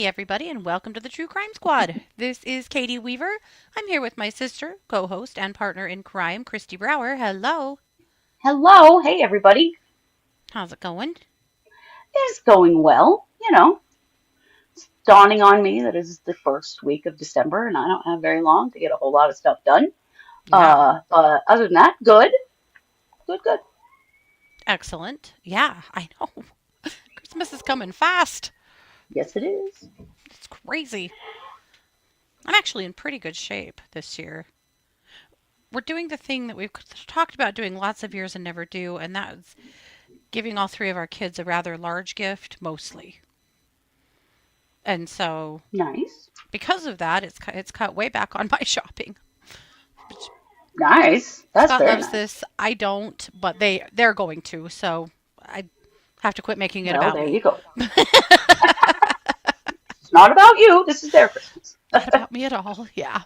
everybody, and welcome to the True Crime Squad. This is Katie Weaver. I'm here with my sister, co host, and partner in crime, Kristi Brower. Hello. Hello. Hey, everybody. How's it going? It's going well. Dawning on me that it's the first week of December and I don't have very long to get a whole lot of stuff done. Yeah, But other than that, good. Good, good. excellent. Yeah, I know. Christmas is coming fast. Yes, it is. It's crazy. I'm actually in pretty good shape this year. We're doing the thing that we've talked about doing lots of years and never do, and that's giving all three of our kids a rather large gift, mostly. And so, Nice. because of that, it's cut way back on my shopping. Nice. That's Scott very loves nice. this. I don't, but they're going to, so I have to quit making it Well, about there you me. go. It's not about you. This is their Christmas. Not about me at all. Yeah.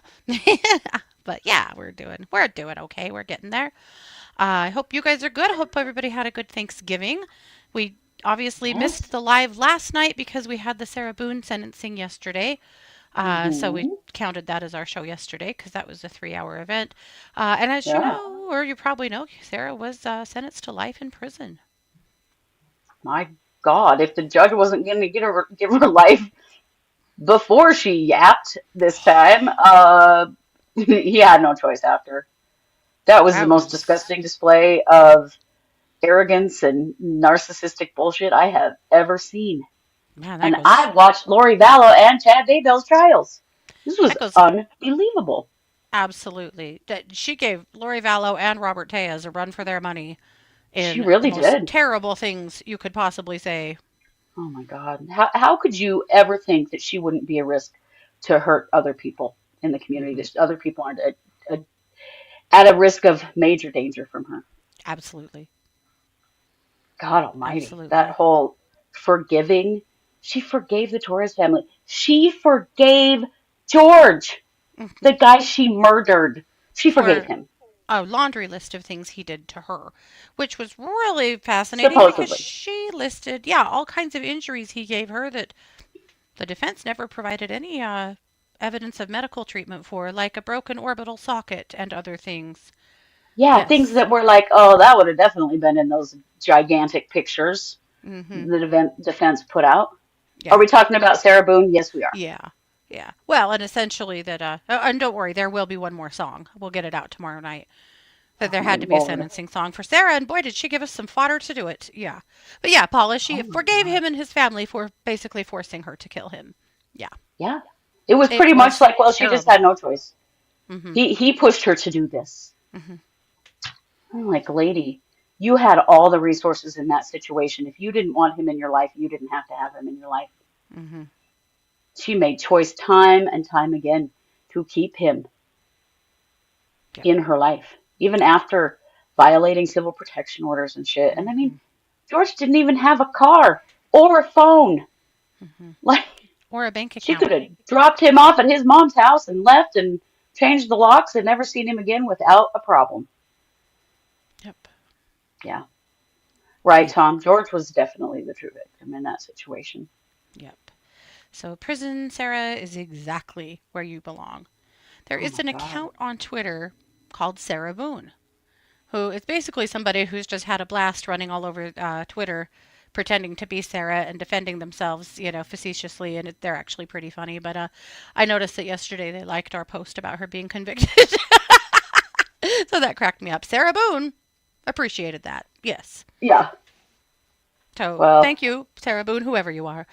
But yeah, we're doing okay. We're getting there. I hope you guys are good. I hope everybody had a good Thanksgiving. We obviously missed Yes. the live last night because we had the Sarah Boone sentencing yesterday. So we Mm-hmm. counted that as our show yesterday because that was a 3 hour event. And as you Yeah. know, or you probably know, Sarah was sentenced to life in prison. My God, if the judge wasn't going to give her life before she yapped this time, he had no choice after. That was the That most was, disgusting display of arrogance and narcissistic bullshit I have ever seen. man, And I've watched Lori Vallow and Chad Daybell's trials. This was that goes unbelievable. absolutely. She gave Lori Vallow and Robert Tejas a run for their money She in the really most did. terrible things you could possibly say. Oh my God. How could you ever think that she wouldn't be a risk to hurt other people in the community? Hmm. That other people aren't at a risk of major danger from her. Absolutely. God Almighty. That Absolutely. whole forgiving. She forgave the Torres family. She forgave George, Hmm. the guy she murdered. She forgave For him, a laundry list of things he did to her, which was really fascinating because supposedly. she listed, yeah, all kinds of injuries he gave her that the defense never provided any evidence of medical treatment for, like a broken orbital socket and other things. Yeah, things Yes. that were like, oh, that would have definitely been in those gigantic pictures Hmm. the defense put out. Are Yeah. we talking about Sarah Boone? Yes, we are. Yeah. Yeah. Well, and essentially that, and don't worry, there will be one more song. We'll get it out tomorrow night. That Oh there my had to be a Lord. sentencing song for Sarah, and boy, did she give us some fodder to do it. Yeah. But yeah, Paula, she Oh my forgave God. him and his family for basically forcing her to kill him. Yeah. Yeah. It was It pretty much was like, well, she just terrible. had no choice. Hmm. He pushed her to do this. Hmm. I'm like, lady, you had all the resources in that situation. If you didn't want him in your life, you didn't have to have him in your life. Hmm. She made choice time and time again to keep him Yep. in her life, even after violating civil protection orders and shit. And I mean, Hmm. George didn't even have a car or a phone. Hmm. Like, Or a bank she account. could have dropped him off at his mom's house and left and changed the locks and never seen him again without a problem. Yep. Yeah. Right, Yeah. Tom. George was definitely the true victim in that situation. Yep. So prison, Sarah, is exactly where you belong. There Oh is my an God. account on Twitter called Sarah Boone, who is basically somebody who's just had a blast running all over Twitter, pretending to be Sarah and defending themselves, facetiously, and they're actually pretty funny. But I noticed that yesterday they liked our post about her being convicted, so that cracked me up. Sarah Boone appreciated that. Yes. Yeah. So Well, thank you, Sarah Boone, whoever you are.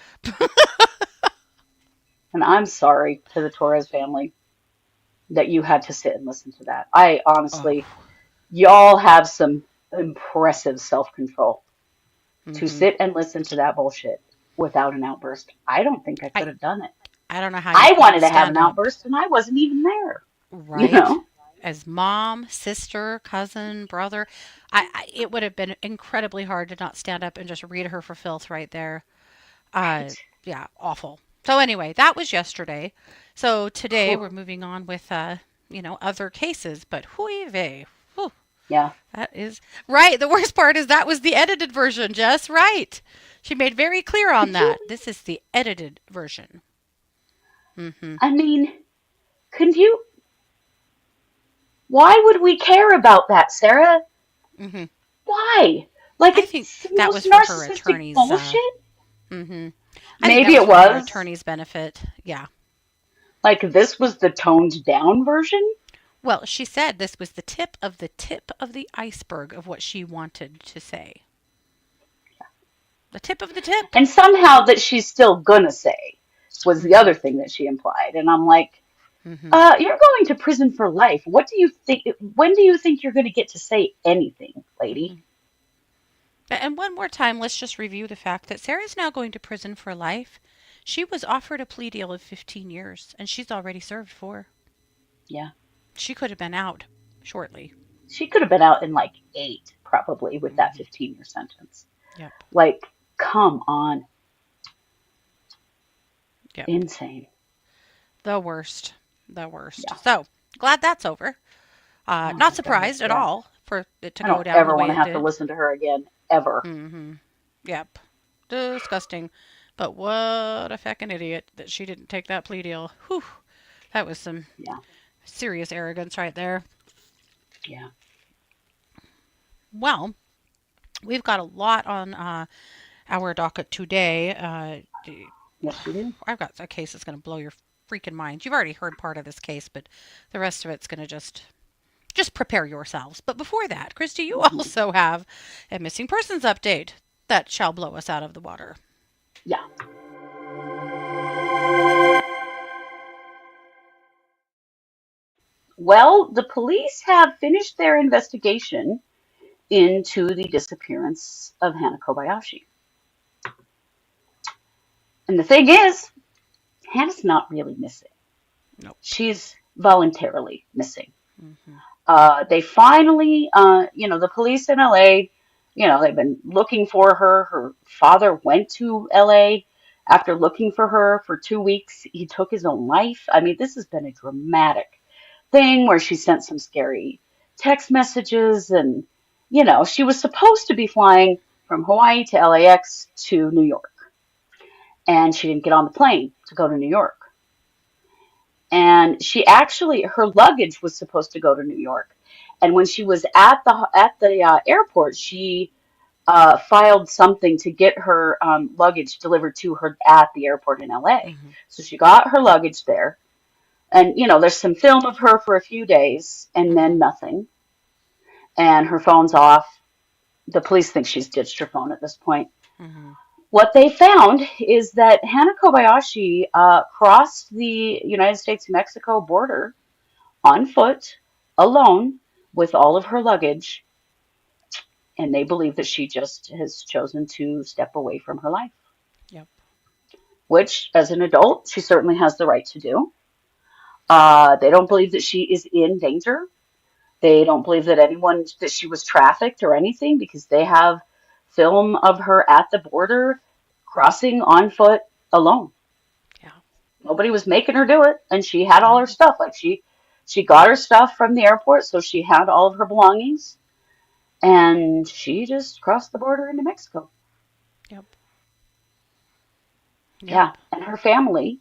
and I'm sorry to the Torres family that you had to sit and listen to that. I Oh. honestly, y'all have some impressive self-control to Hmm. sit and listen to that bullshit without an outburst. I don't think I I could have done it. I don't know how you I can wanted to have stand an up. outburst and I wasn't even there, you Right? know? As mom, sister, cousin, brother, it would have been incredibly hard to not stand up and just read her for filth right there. Uh, Right. yeah, awful. So anyway, that was yesterday. So today Whew. we're moving on with other cases. But hui vey, whew, Yeah. that is right. The worst part is that was the edited version. Just right. She made very clear on Could you that. This is the edited version. Mm-hmm. I mean, can you, why would we care about that, Sarah? Mm-hmm. Why? Like, I it's think the that most was for her narcissistic attorney's. bullshit. Mm-hmm. I think that Maybe was it for her was. attorney's benefit. Yeah. Like, this was the toned down version. Well, she said this was the tip of the iceberg of what she wanted to say. The tip of the tip. And somehow that she's still gonna say was the Mm-hmm. other thing that she implied. And I'm like, Mm-hmm. you're going to prison for life. What do you think? When do you think you're going to get to say anything, lady? Mm-hmm. And one more time, let's just review the fact that Sarah's now going to prison for life. She was offered a plea deal of 15 years, and she's already served 4. Yeah. She could have been out shortly. She could have been out in like 8, probably, with that Mm-hmm. 15-year sentence. Yep. Like, come on. Yep. Insane. The worst. The worst. Yeah. So glad that's over. Oh Not my God. surprised at Yeah. all for it to I go don't down the ever way want to it have to did. listen to her again, ever. Mm-hmm. Yep. Disgusting. But what a feckin' idiot that she didn't take that plea deal. Whew. That was some Yeah. serious arrogance right there. Yeah. Well, we've got a lot on our docket today. Yes, we do. I've got a case that's going to blow your freaking mind. You've already heard part of this case, but the rest of it's going to just prepare yourselves. But before that, Christy, you Hmm. also have a missing persons update that shall blow us out of the water. Yeah. Well, the police have finished their investigation into the disappearance of Hana Kobayashi. And the thing is, Hannah's not really missing. Nope. She's voluntarily missing. Mm-hmm. They finally, the police in LA, they've been looking for her. Her father went to LA after looking for her for 2 weeks. He took his own life. I mean, this has been a dramatic thing where she sent some scary text messages and, she was supposed to be flying from Hawaii to LAX to New York. And she didn't get on the plane to go to New York. And her luggage was supposed to go to New York. And when she was at the airport, she filed something to get her luggage delivered to her at the airport in LA. Mm-hmm. So she got her luggage there, and there's some film of her for a few days, and Mm-hmm. then nothing. And her phone's off. The police think she's ditched her phone at this point. Mm-hmm. What they found is that Hana Kobayashi crossed the United States-Mexico border on foot, alone, with all of her luggage, and they believe that she just has chosen to step away from her life, Yep. which, as an adult, she certainly has the right to do. They don't believe that she is in danger. They don't believe that she was trafficked or anything because they have film of her at the border crossing on foot alone. Yeah. Nobody was making her do it, and she had all her No. stuff. Like she got her stuff from the airport, so she had all of her belongings, and she just crossed the border into Mexico. Yep. Yeah, Yep. and her family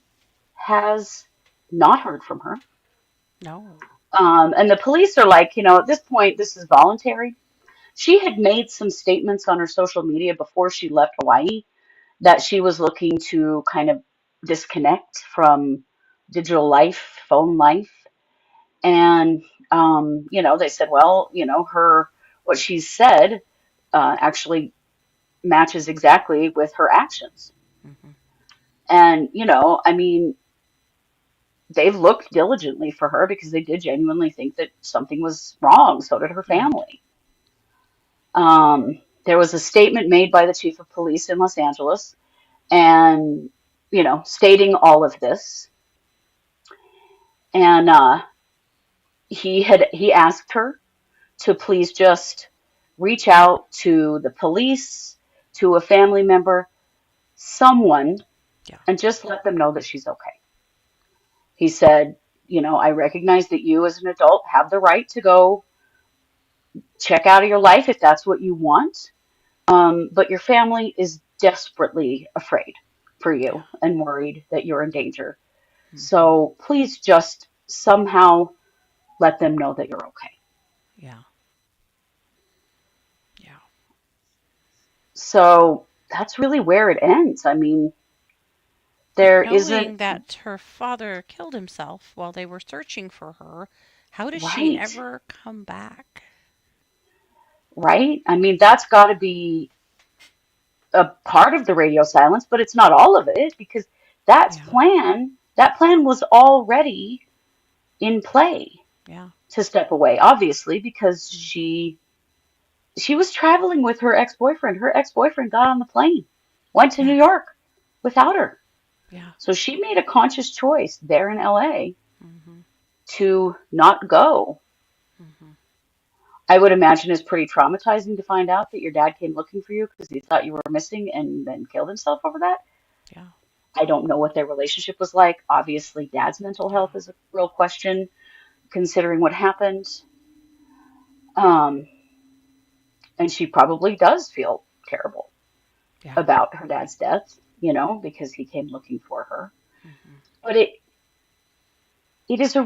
has not heard from her. No. And the police are like, at this point, this is voluntary. She had made some statements on her social media before she left Hawaii that she was looking to kind of disconnect from digital life, phone life. And, they said, well, what she said actually matches exactly with her actions. Mm-hmm. And, I mean, they've looked diligently for her because they did genuinely think that something was wrong. So did her Right. family. There was a statement made by the chief of police in Los Angeles and, stating all of this. And he asked her to please just reach out to the police, to a family member, someone, Yeah. and just let them know that she's okay. He said, I recognize that you as an adult have the right to go check out of your life if that's what you want. But your family is desperately afraid for Yeah. you and worried that you're in danger. Hmm. So please just somehow let them know that you're okay. Yeah. Yeah. So that's really where it ends. I mean, But there isn't, knowing that her father killed himself while they were searching for her, how does she right, ever come back? right? I mean, that's got to be a part of the radio silence, but it's not all of it because Yeah. that plan was already in play Yeah. to step away, obviously, because Hmm. she was traveling with her ex-boyfriend. Her ex-boyfriend got on the plane, went to New Yeah. York without her. Yeah. So she made a conscious choice there in LA Hmm. to not go. Hmm. I would imagine it's pretty traumatizing to find out that your dad came looking for you because he thought you were missing and then killed himself over that. Yeah. I don't know what their relationship was like. Obviously, dad's mental Yeah. health is a real question considering what happened. Um, and she probably does feel terrible Yeah. about her dad's death, because he came looking for her. Hmm. But it is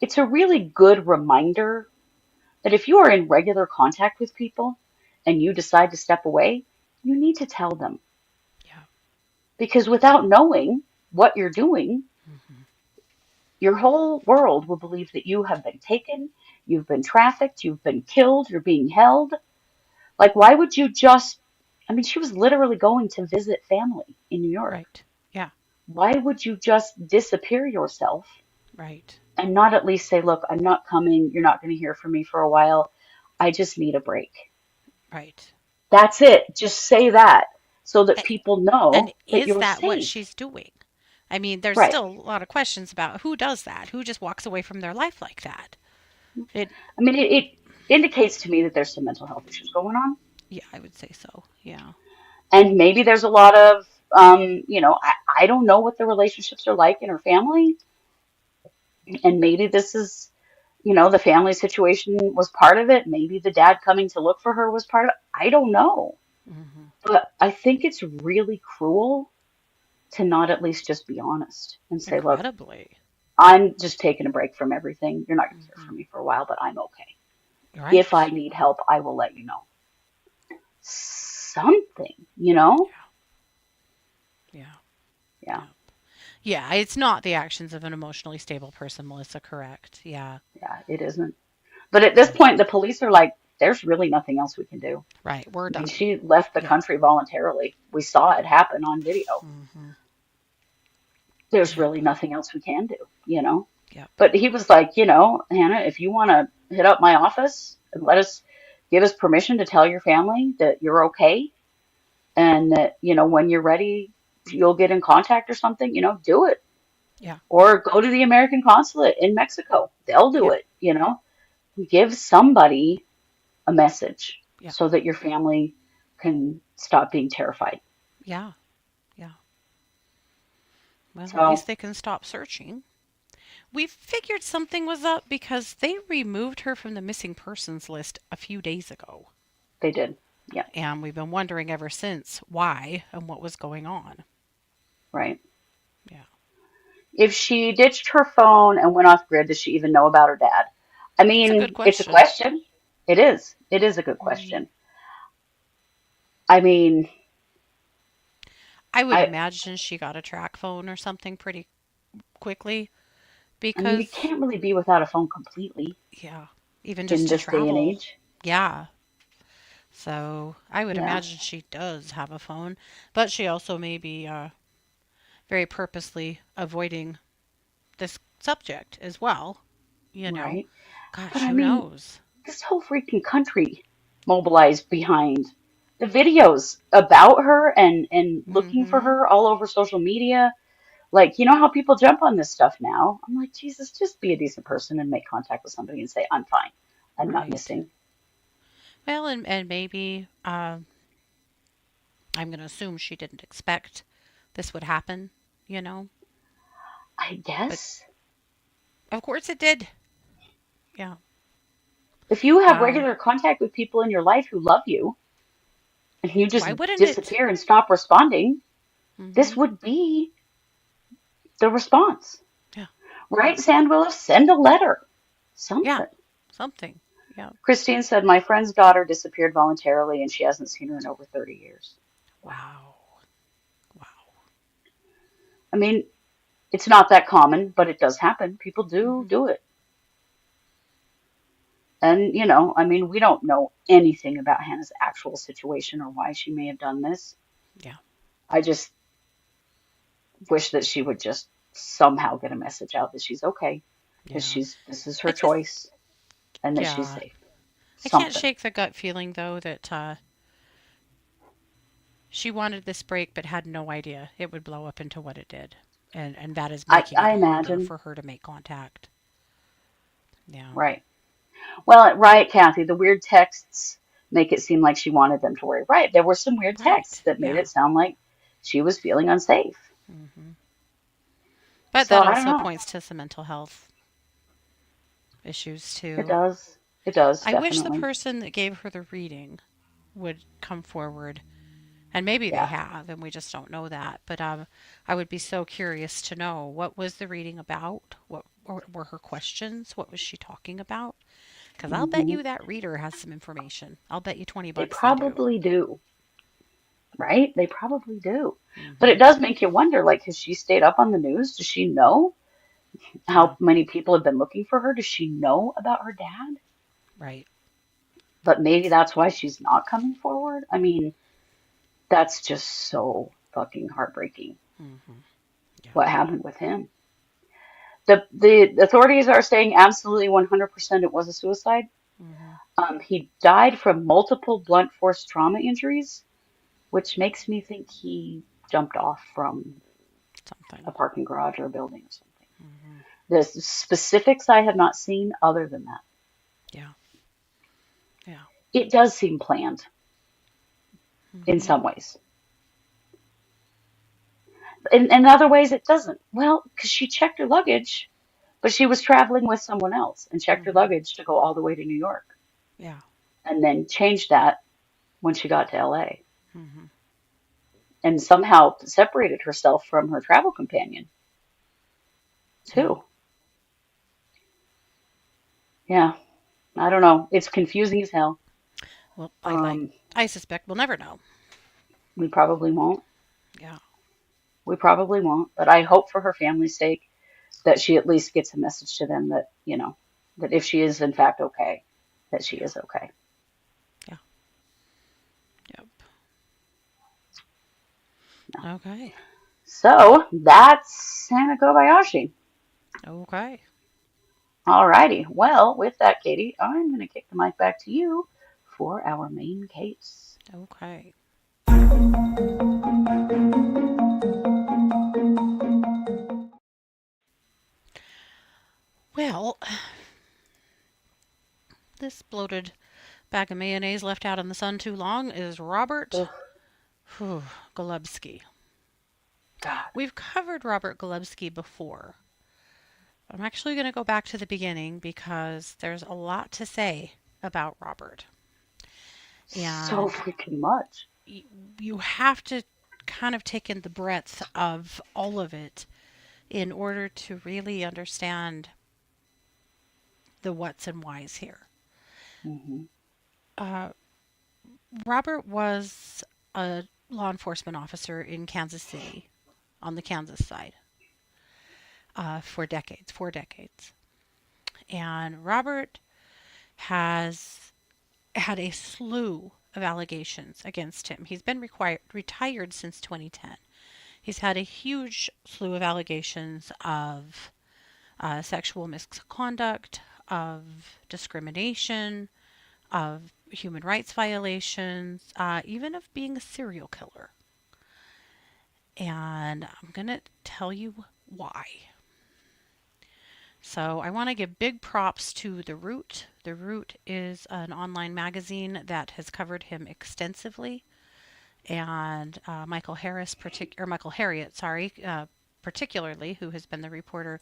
it's a really good reminder that if you are in regular contact with people and you decide to step away, you need to tell them. Yeah. Because without knowing what you're doing, Hmm. your whole world will believe that you have been taken, you've been trafficked, you've been killed, you're being held. Like, why would you just, I mean, she was literally going to visit family in New York. Right. Yeah. Why would you just disappear yourself Right. and not at least say, look, I'm not coming, you're not going to hear from me for a while, I just need a break? Right. That's it. Just say that so that A- people And know that is you're that what safe. she's doing? I mean, there's Right. still a lot of questions about who does that, who just walks away from their life like that. It, I mean, it indicates to me that there's some mental health issues going on. yeah, I would say so. Yeah. And maybe there's a lot of, I don't know what the relationships are like in her family. And maybe this is, the family situation was part of it. Maybe the dad coming to look for her was part of it. I don't know. Hmm. But I think it's really cruel to not at least just be honest and say, look, Incredibly. I'm just taking a break from everything. You're not going to hear Hmm. from me for a while, but I'm okay. If I Right. need help, I will let you know. Something. Yeah. Yeah, Yeah. Yeah. It's not the actions of an emotionally stable person, Melissa. Correct. Yeah. yeah, it isn't. But at this Yeah. point, the police are like, there's really nothing else we can do. Right. We're I mean, done. she left the Yeah. country voluntarily. We saw it happen on video. Hmm. There's Yep. really nothing else we can do. Yep. But he was like, Hannah, if you want to hit up my office and give us permission to tell your family that you're okay and that, when you're ready, you'll get in contact or something, do it. Yeah. Or go to the American consulate in Mexico. They'll do Yeah. it. Give somebody a message Yeah. so that your family can stop being terrified. Yeah. Yeah. Well, at least So they can stop searching. We figured something was up because they removed her from the missing persons list a few days ago. they did. Yeah, And we've been wondering ever since why and what was going on. right. Yeah. If she ditched her phone and went off grid, does she even know about her dad? I It's a good mean, it's a question. question. It is. It is a good Mm. question. I mean, I would I imagine she got a track phone or something pretty quickly I mean, you because, can't really be without a phone completely yeah, even in just to this day and travel. age. Yeah. So I would Yeah, imagine she does have a phone, but she also may be very purposely avoiding this subject as well. You know, right. But gosh, I who mean, knows? this whole freaking country mobilized behind the videos about her and looking for Mm-hmm. her all over social media. Like, you know how people jump on this stuff now? I'm like, Jesus, just be a decent person and make contact with somebody and say, I'm fine. I'm not Right. missing. Well, and maybe I'm going to assume she didn't expect this would happen, you know? I But guess of course it did. Yeah. if you have Uh, regular contact with people in your life who love you and you just why wouldn't it? disappear and stop responding, this Mhm. would be the response. Yeah. Right, Sandwilla? Send a letter. Yeah. Something. Something. Yeah. Christine said, my friend's daughter disappeared voluntarily and she hasn't seen her in over 30 years. Wow. Wow. Wow. I mean, it's not that common, but it does happen. People do Mhm. do it. And, I mean, we don't know anything about Hannah's actual situation or why she may have done this. Yeah. I just wish that she would just somehow get a message out that she's okay, that Yeah. this is I her just choice, and that she's yeah. safe. I can't Something. shake the gut feeling though that she wanted this break but had no idea it would blow up into what it did. And that is making it I harder imagine. for her to make contact. Yeah. Right. Well, right, Kathy, the weird texts make it seem like she wanted them to worry. Right. There were some weird texts Right. that made Yeah. it sound like she was feeling unsafe. Mhm. But So that I don't also know. points to some mental health issues It too. does. It does, I wish the definitely. person that gave her the reading would come forward. And maybe they Yeah. have, and we just don't know that. But I would be so curious to know what was the reading about? What were her questions? What was she talking about? Because I'll bet Hmm. you that reader has some information. I'll bet you 20 They bucks they do. probably do. Right? They probably do. But Hmm. it does make you wonder, like, has she stayed up on the news? Does she know Yeah, how many people have been looking for her? Does she know about her dad? right. But maybe that's why she's not coming forward. I mean, that's just so fucking heartbreaking Hmm. Yeah. what happened with him. The authorities are saying absolutely 100% it was a suicide. Hmm. He died from multiple blunt force trauma injuries, which makes me think he jumped off from a Something. parking garage or a building or something. Hmm. The specifics I have not seen other than that. Yeah. Yeah. It does seem planned in Hmm. some ways. In other ways, it doesn't. Well, because she checked her luggage, but she was traveling with someone else and checked her Hmm. luggage to go all the way to New York Yeah. and then changed that when she got to LA Hmm. and somehow separated herself from her travel companion, Yeah. too. Yeah, I don't know. It's confusing as hell. Well, Um, I suspect we'll never know. we probably won't. Yeah. We probably won't. But I hope for her family's sake that she at least gets a message to them that, that if she is in fact okay, that she Yeah. is okay. Yeah. Yep. No. Okay. So that's Santa Kobayashi. Okay. Alrighty. Well, with that, Katie, I'm going to kick the mic back to you for our main case. Okay. Well, this bloated bag of mayonnaise left out in the sun too long is Robert Ugh, Golubski. God. We've covered Robert Golubski before. I'm actually going to go back to the beginning because there's a lot to say about Robert. So And freaking much. you have to kind of take in the breadth of all of it in order to really understand the what's and whys here. Hmm. Uh, Robert was a law enforcement officer in Kansas City on the Kansas side for decades, 4 decades. And Robert has had a slew of allegations against him. He's been retired since 2010. He's had a huge slew of allegations of sexual misconduct, of discrimination, of human rights violations, even of being a serial killer. And I'm going to tell you why. So I want to give big props to The Root. The Root is an online magazine that has covered him extensively, and Michael Harriot, sorry, particularly, who has been the reporter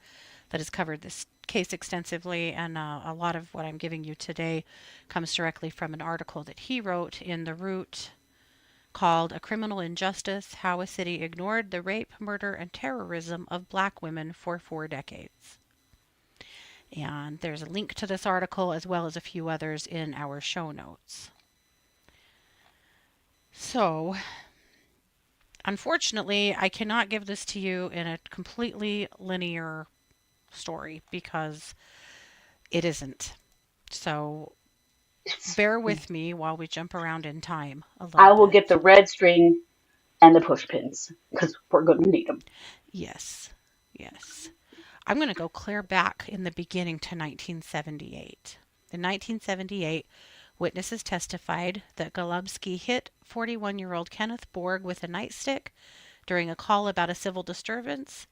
that has covered this case extensively. And a lot of what I'm giving you today comes directly from an article that he wrote in The Root called A Criminal Injustice: How a City Ignored the Rape, Murder, and Terrorism of Black Women for 4 Decades. And there's a link to this article as well as a few others in our show notes. So, unfortunately, I cannot give this to you in a completely linear story because it isn't. So, It's, bear with me while we jump around in time a I little will get bit. the red string and the push pins because we're going to need them. Yes, yes. I'm going to go clear back in the beginning to 1978. In 1978, witnesses testified that Golubski hit 41-year-old Kenneth Borg with a nightstick during a call about a civil disturbance.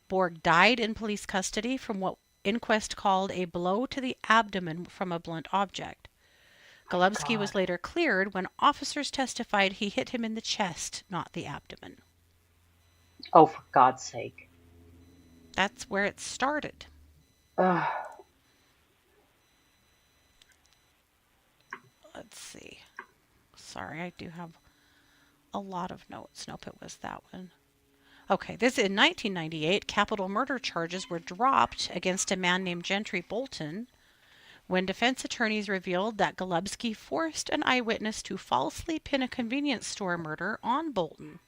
Borg died in police custody from what inquest called a blow to the abdomen from a blunt object. My Golubski God. was later cleared when officers testified he hit him in the chest, not the abdomen. Oh, for God's sake. That's where it started. Ugh. Let's see. Sorry, I do have a lot of notes. Nope, it was that one. Okay, this in 1998, capital murder charges were dropped against a man named Gentry Bolton when defense attorneys revealed that Golubski forced an eyewitness to falsely pin a convenience store murder on Bolton.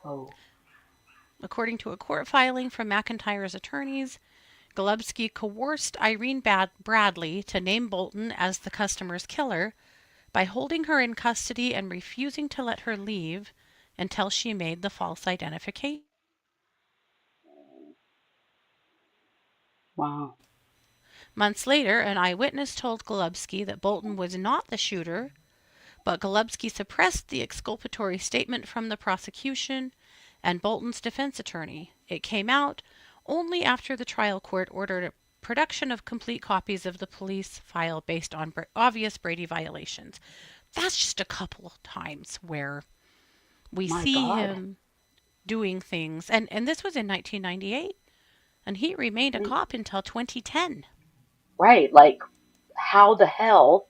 Oh, According to a court filing from McIntyre's attorneys, Golubski coerced Irene Bradley to name Bolton as the customer's killer by holding her in custody and refusing to let her leave until she made the false identification. wow. Months later, an eyewitness told Golubski that Bolton was not the shooter, but Golubski suppressed the exculpatory statement from the prosecution and Bolton's defense attorney. It came out only after the trial court ordered a production of complete copies of the police file based on obvious Brady violations. That's just a couple of times where we My see God. him doing things. And this was in 1998, and he remained a cop until 2010. Right. Like, how the hell?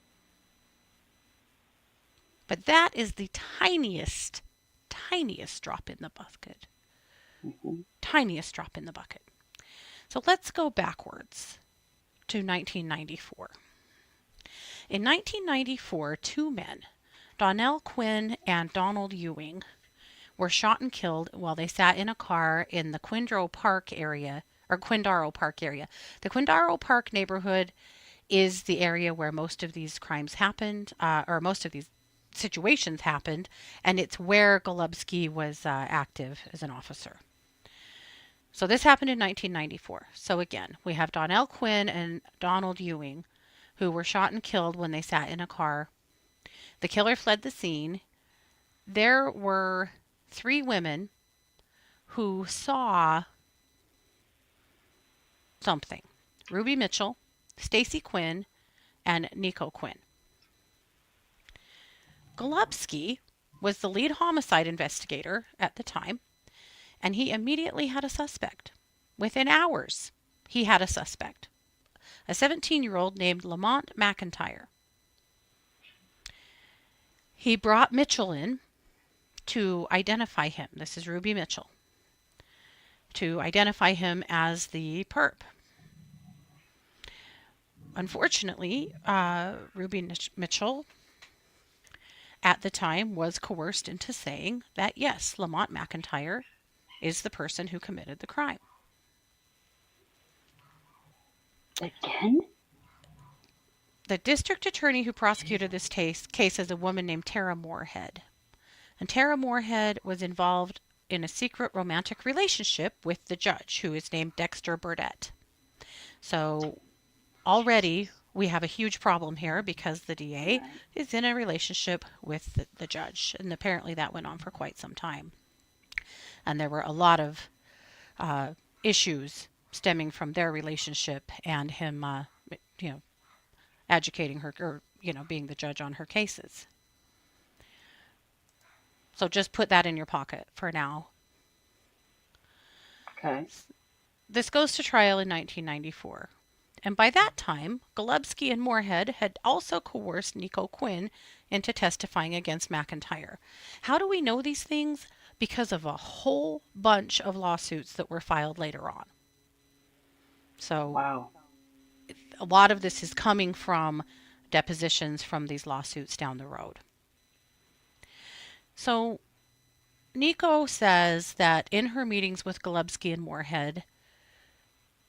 But that is the tiniest, tiniest drop in the bucket. Hmm. Tiniest drop in the bucket. So let's go backwards to 1994. In 1994, two men, Donnell Quinn and Donald Ewing, were shot and killed while they sat in a car in the Quindaro Park area, or Quindaro Park area. The Quindaro Park neighborhood is the area where most of these crimes happened, or most of these situations happened, and it's where Golubski was active as an officer. So this happened in 1994. So again, we have Donnell Quinn and Donald Ewing, who were shot and killed when they sat in a car. The killer fled the scene. There were three women who saw something: Ruby Mitchell, Stacy Quinn, and Nico Quinn. Golubski was the lead homicide investigator at the time, and he immediately had a suspect. Within hours, he had a suspect, a 17-year-old named Lamont McIntyre. He brought Mitchell in to identify him. This is Ruby Mitchell. To identify him as the perp. Unfortunately, Ruby Mitchell at the time was coerced into saying that yes, Lamont McIntyre is the person who committed the crime. Again? The district attorney who prosecuted this case is a woman named Tara Moorhead. And Tara Moorhead was involved in a secret romantic relationship with the judge, who is named Dexter Burdett. So already we have a huge problem here because the DA Right. is in a relationship with the judge. And apparently that went on for quite some time. And there were a lot of issues stemming from their relationship and him, you know, educating her or, being the judge on her cases. So just put that in your pocket for now. Okay. This goes to trial in 1994. And by that time, Golubski and Moorhead had also coerced Nico Quinn into testifying against McIntyre. How do we know these things? Because of a whole bunch of lawsuits that were filed later on. So Wow. a lot of this is coming from depositions from these lawsuits down the road. So Nico says that in her meetings with Golubski and Moorhead,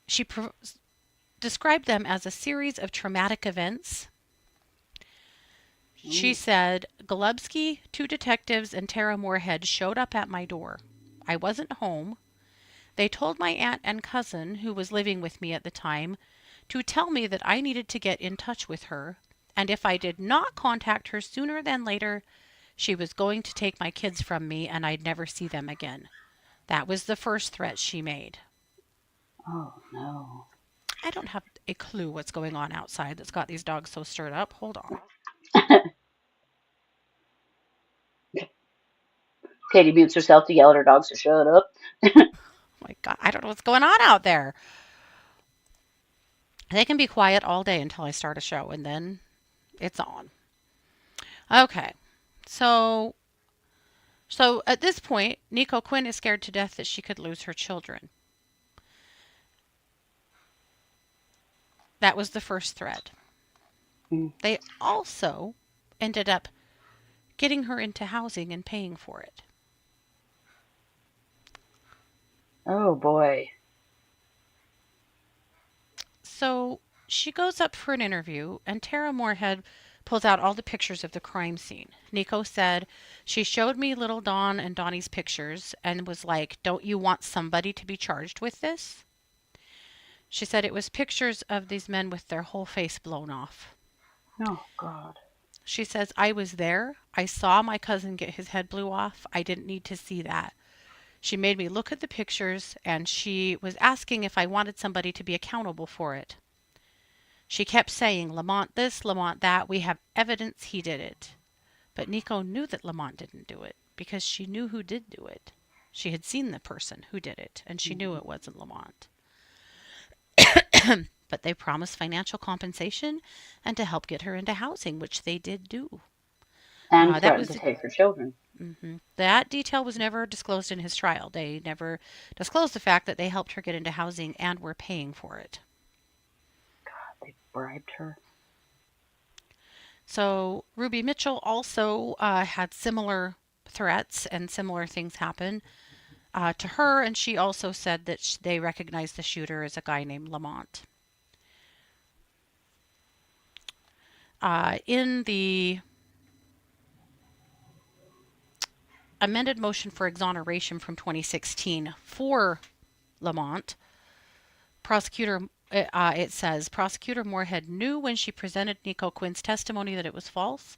she described them as a series of traumatic events. She Ooh. said, Golubski, two detectives, and Tara Moorhead showed up at my door. I wasn't home. They told my aunt and cousin, who was living with me at the time, to tell me that I needed to get in touch with her, and if I did not contact her sooner than later, she was going to take my kids from me and I'd never see them again. That was the first threat she made. Oh no. I don't have a clue what's going on outside that's got these dogs so stirred up. Hold on. Katie mutes herself to yell at her dogs to shut up. Oh my God, I don't know what's going on out there. They can be quiet all day until I start a show, and then it's on. Okay, so at this point, Nico Quinn is scared to death that she could lose her children. That was the first threat. Mm. They also ended up getting her into housing and paying for it. Oh boy. So she goes up for an interview, and Tara Moorhead pulls out all the pictures of the crime scene. Nico said, she showed me little Dawn and Donnie's pictures and was like, don't you want somebody to be charged with this? She said it was pictures of these men with their whole face blown off. Oh God. She says, I was there. I saw my cousin get his head blew off. I didn't need to see that. She made me look at the pictures and she was asking if I wanted somebody to be accountable for it. She kept saying, Lamont this, Lamont that. We have evidence he did it. But Nico knew that Lamont didn't do it because she knew who did do it. She had seen the person who did it and she knew Mm-hmm. it wasn't Lamont. But they promised financial compensation and to help get her into housing, which they did do. And That threatened to was take her children. that detail was never disclosed in his trial. They never disclosed the fact that they helped her get into housing and were paying for it. They bribed her. So Ruby Mitchell also had similar threats and similar things happen to her, and she also said that they recognized the shooter as a guy named Lamont. In the amended motion for exoneration from 2016 for Lamont, it says Prosecutor Moorhead knew when she presented Nico Quinn's testimony that it was false.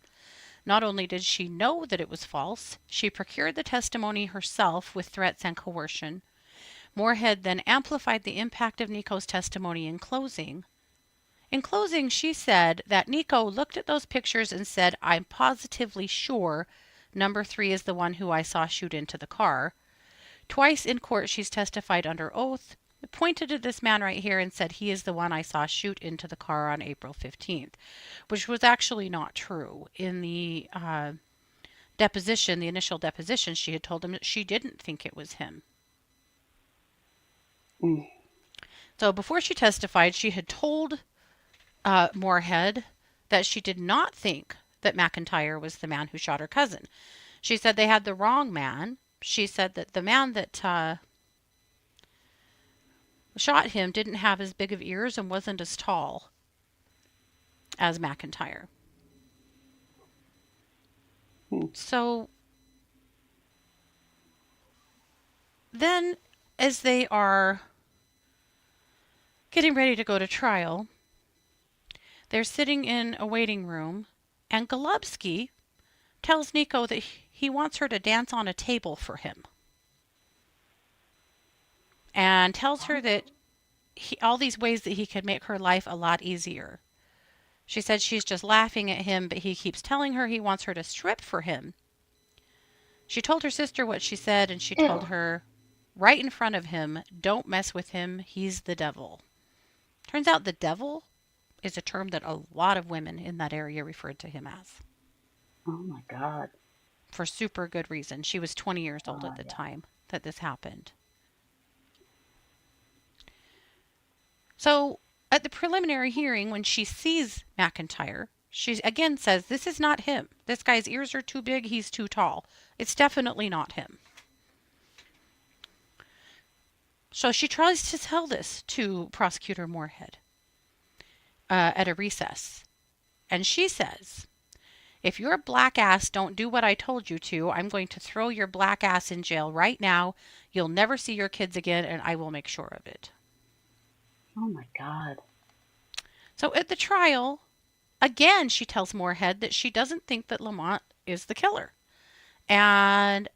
Not only did she know that it was false, she procured the testimony herself with threats and coercion. Moorhead then amplified the impact of Nico's testimony in closing. In closing, she said that Nico looked at those pictures and said, I'm positively sure number 3 is the one who I saw shoot into the car. Twice in court, she's testified under oath, pointed to this man right here and said he is the one I saw shoot into the car on April 15th, which was actually not true. In the deposition, the initial deposition, she had told him that she didn't think it was him. Mm. So before she testified, she had told Moorhead that she did not think that McIntyre was the man who shot her cousin. She said they had the wrong man. She said that the man that shot him didn't have as big of ears and wasn't as tall as McIntyre. Mm. So then, as they are getting ready to go to trial, they're sitting in a waiting room, and Golubski tells Nico that he wants her to dance on a table for him. And tells her that all these ways that he could make her life a lot easier. She said she's just laughing at him, but he keeps telling her he wants her to strip for him. She told her sister what she said, and she told Ew. her right in front of him, don't mess with him, he's the devil. Turns out the devil is a term that a lot of women in that area referred to him as Oh my God. for super good reason. She was 20 years old at the Yeah. time that this happened. So at the preliminary hearing, when she sees McIntyre, she again says, "This is not him. This guy's ears are too big. He's too tall. It's definitely not him." So she tries to tell this to Prosecutor Moorhead at a recess. And she says, "If your black ass don't do what I told you to, I'm going to throw your black ass in jail right now. You'll never see your kids again, and I will make sure of it." Oh my God. So at the trial, again, she tells Moorhead that she doesn't think that Lamont is the killer. And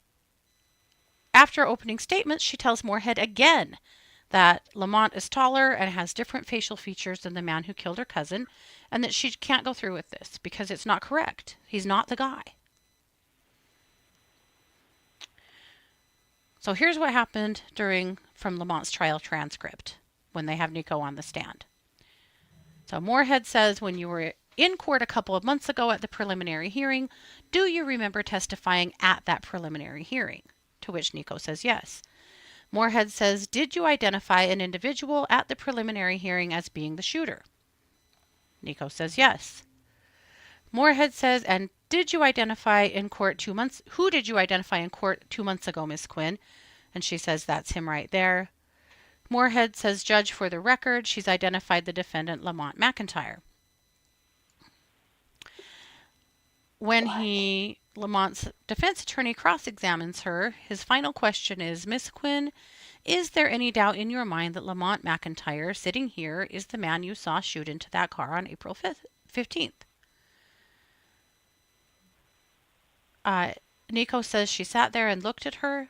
after opening statements, she tells Moorhead again that Lamont is taller and has different facial features than the man who killed her cousin, and that she can't go through with this because it's not correct. He's not the guy. So here's what happened from Lamont's trial transcript when they have Nico on the stand. So Moorhead says, "When you were in court a couple of months ago at the preliminary hearing, do you remember testifying at that preliminary hearing?" To which Nico says yes. Moorhead says, "Did you identify an individual at the preliminary hearing as being the shooter?" Nico says yes. Moorhead says, "And did you identify in court 2 months? Who did you identify in court 2 months ago, Miss Quinn?" And she says, "That's him right there." Moorhead says, "Judge, for the record, she's identified the defendant, Lamont McIntyre." When What? Lamont's defense attorney cross-examines her, his final question is, "Miss Quinn, is there any doubt in your mind that Lamont McIntyre, sitting here, is the man you saw shoot into that car on April 15th?" Uh, Nico says she sat there and looked at her.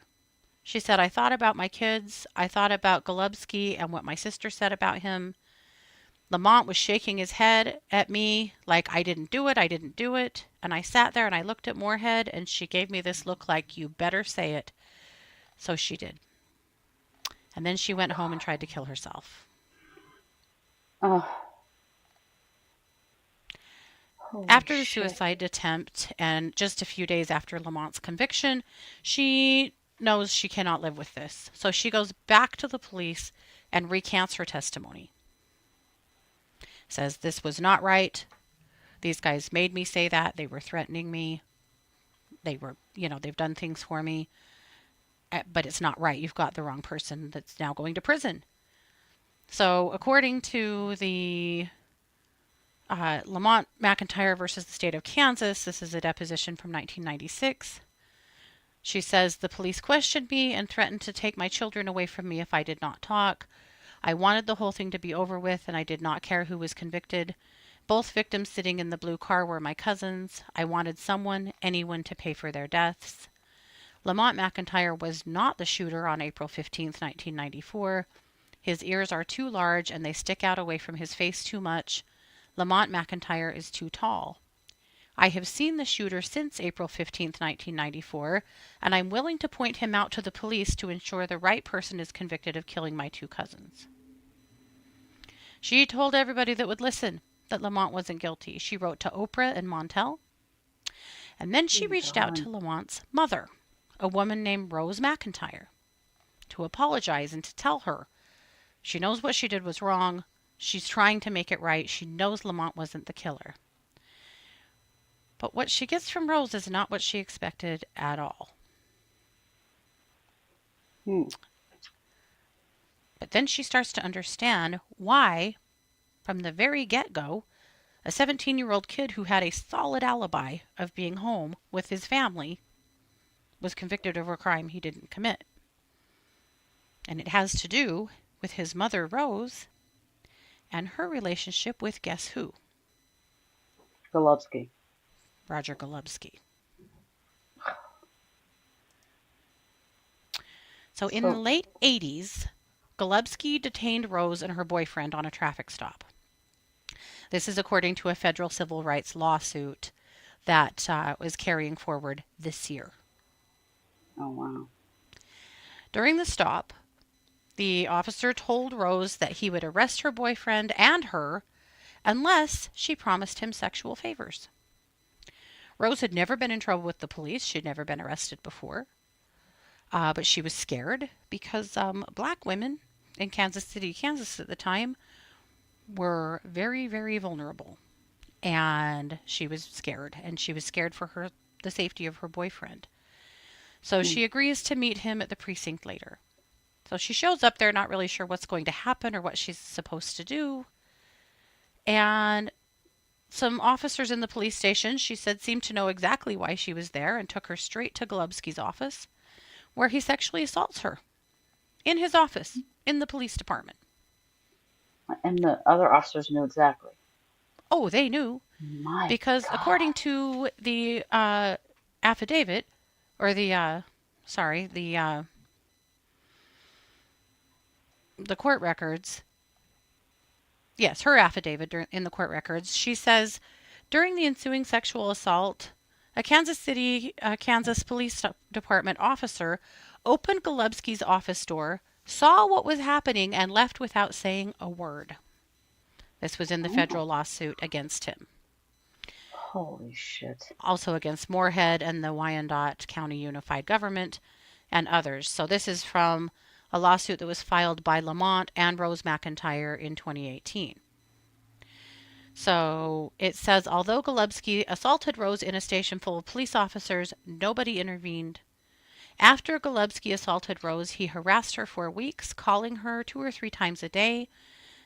She said, "I thought about my kids. I thought about Golubski and what my sister said about him. Lamont was shaking his head at me like I didn't do it, I didn't do it. And I sat there and I looked at Moorhead and she gave me this look like, you better say it." So she did. And then she went home and tried to kill herself. Oh, holy After the shit. suicide attempt and just a few days after Lamont's conviction, she knows she cannot live with this. So she goes back to the police and recants her testimony. Says, "This was not right. These guys made me say that. They were threatening me. They've done things for me. But it's not right. You've got the wrong person that's now going to prison." So, according to the Lamont McIntyre versus the state of Kansas, this is a deposition from 1996. She says, "The police questioned me and threatened to take my children away from me if I did not talk. I wanted the whole thing to be over with, and I did not care who was convicted. Both victims sitting in the blue car were my cousins. I wanted anyone, to pay for their deaths. Lamont McIntyre was not the shooter on April 15th, 1994. His ears are too large and they stick out away from his face too much. Lamont McIntyre is too tall. I have seen the shooter since April 15th, 1994, and I'm willing to point him out to the police to ensure the right person is convicted of killing my two cousins." She told everybody that would listen that Lamont wasn't guilty. She wrote to Oprah and Montel, and then she Dear reached out God. to Lamont's mother, a woman named Rose McIntyre, to apologize and to tell her she knows what she did was wrong. She's trying to make it right. She knows Lamont wasn't the killer. But what she gets from Rose is not what she expected at all. Hmm. But then she starts to understand why, from the very get go, a 17-year-old kid who had a solid alibi of being home with his family was convicted of a crime he didn't commit. And it has to do with his mother, Rose, and her relationship with guess who? Golubski. Roger Golubski. So in the So, late 80s, Golubski detained Rose and her boyfriend on a traffic stop. This is according to a federal civil rights lawsuit that was carrying forward this year. oh wow. During the stop, The officer told Rose that he would arrest her boyfriend and her unless she promised him sexual favors. Rose had never been in trouble with the police. She'd never been arrested before. But she was scared because black women in Kansas City, Kansas at the time were very, very vulnerable. And she was scared. And she was scared for the safety of her boyfriend. So Mm. she agrees to meet him at the precinct later. So she shows up there not really sure what's going to happen or what she's supposed to do. And some officers in the police station, she said, seemed to know exactly why she was there and took her straight to Golubski's office, where he sexually assaults her in his office in the police department. And the other officers knew exactly. Oh, they knew My because according God. to the affidavit, or sorry, the court records. Yes, her affidavit in the court records. She says during the ensuing sexual assault, a Kansas City, Kansas Police Department officer opened Golubski's office door, saw what was happening, and left without saying a word. This was in the Oh, federal lawsuit against him, holy shit. also against Moorhead and the Wyandotte County Unified Government and others. So this is from a lawsuit that was filed by Lamont and Rose McIntyre in 2018. So it says, although Golubski assaulted Rose in a station full of police officers, nobody intervened. After Golubski assaulted Rose, he harassed her for weeks, calling her 2 or 3 times a day.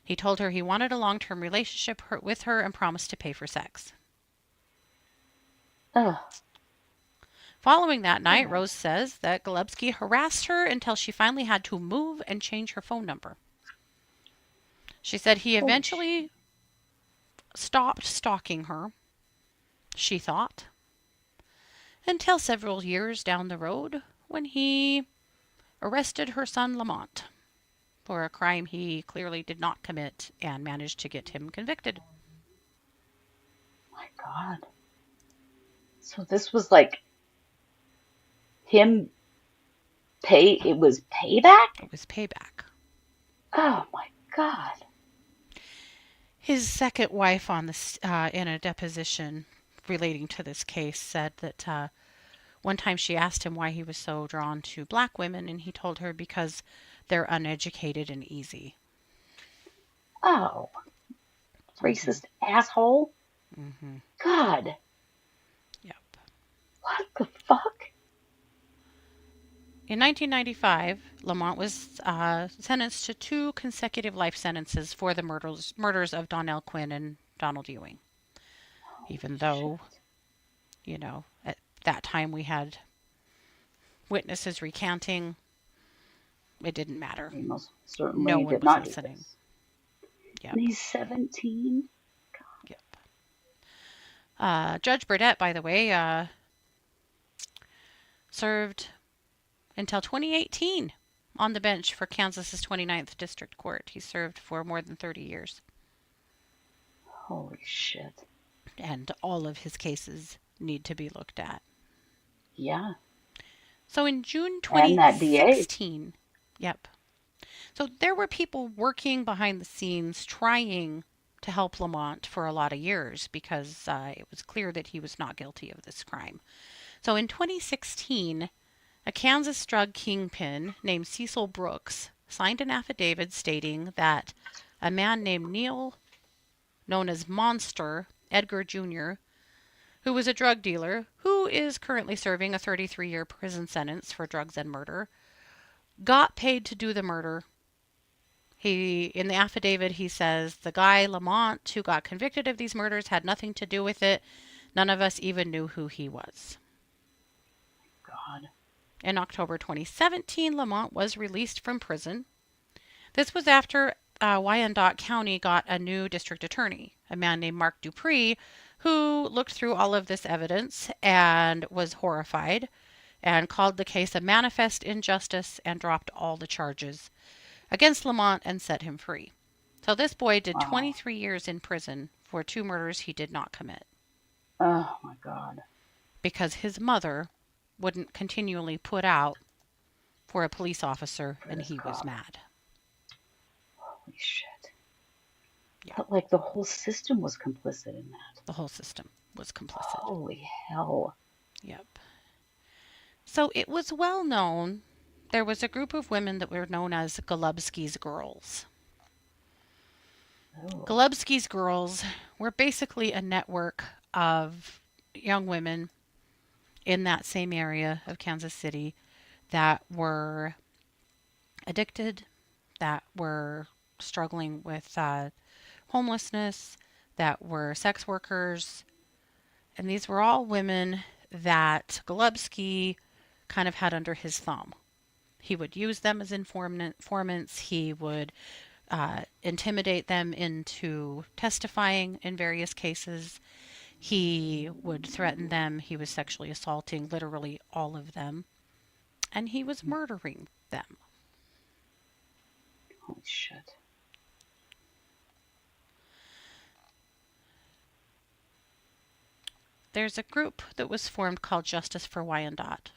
He told her he wanted a long-term relationship with her and promised to pay for sex. Ugh, Following that night, God. Rose says that Golubski harassed her until she finally had to move and change her phone number. She said he Holy shit. eventually stopped stalking her, she thought, until several years down the road when he arrested her son Lamont for a crime he clearly did not commit and managed to get him convicted. My God. So this was like him it was payback? It was payback. Oh my God. His second wife in a deposition relating to this case said that one time she asked him why he was so drawn to black women, and he told her because they're uneducated and easy. Oh, Hmm. racist asshole. Hmm. God. Yep. What the fuck? In 1995, Lamont was sentenced to 2 consecutive life sentences for the murders of Donnell Quinn and Donald Ewing. Even Holy though, shit. at that time we had witnesses recanting, it didn't matter. He most No certainly one did was not do listening. this. And Yep. he's 17? Yep. Judge Burdett, by the way, served until 2018 on the bench for Kansas's 29th District Court. He served for more than 30 years, Holy shit. and all of his cases need to be looked at. Yeah. So in June And that DA. 2016, yep. So there were people working behind the scenes trying to help Lamont for a lot of years because it was clear that he was not guilty of this crime. So in 2016, a Kansas drug kingpin named Cecil Brooks signed an affidavit stating that a man named Neil, known as Monster Edgar Jr., who was a drug dealer who is currently serving a 33-year prison sentence for drugs and murder, got paid to do the murder. In the affidavit, he says the guy Lamont who got convicted of these murders had nothing to do with it. None of us even knew who he was. God. In October 2017, Lamont was released from prison. This was after Wyandotte County got a new district attorney, a man named Mark Dupree, who looked through all of this evidence and was horrified and called the case a manifest injustice and dropped all the charges against Lamont and set him free. So this boy did Wow. 23 years in prison for 2 murders he did not commit Oh my God. because his mother wouldn't continually put out for a police officer For and this he was cop. mad. Holy shit. Yeah, But like the whole system was complicit in that. the whole system was complicit. Holy hell. Yep. So it was well known. There was a group of women that were known as Golubski's girls. Oh. Golubski's girls were basically a network of young women in that same area of Kansas City that were addicted, that were struggling with homelessness, that were sex workers. And these were all women that Golubski kind of had under his thumb. He would use them as informants. He would intimidate them into testifying in various cases. He would threaten them. He was sexually assaulting literally all of them. And he was murdering them. Holy shit. There's a group that was formed called Justice for Wyandotte.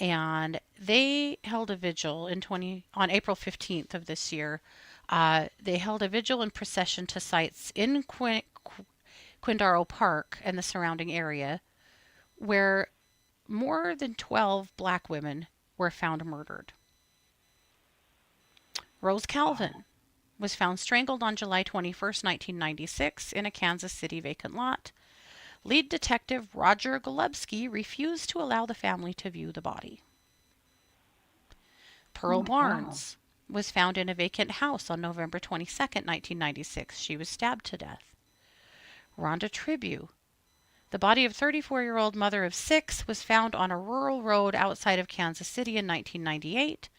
And they held a vigil on April 15th of this year. They held a vigil and procession to sites in Quindaro Park and the surrounding area where more than 12 black women were found murdered. Rose Calvin was found strangled on July 21st, 1996 in a Kansas City vacant lot. Lead detective Roger Golubski refused to allow the family to view the body. Oh Pearl my God. Barnes was found in a vacant house on November 22nd, 1996. She was stabbed to death. Rhonda Tribune, the body of 34-year-old mother of 6, was found on a rural road outside of Kansas City in 1998.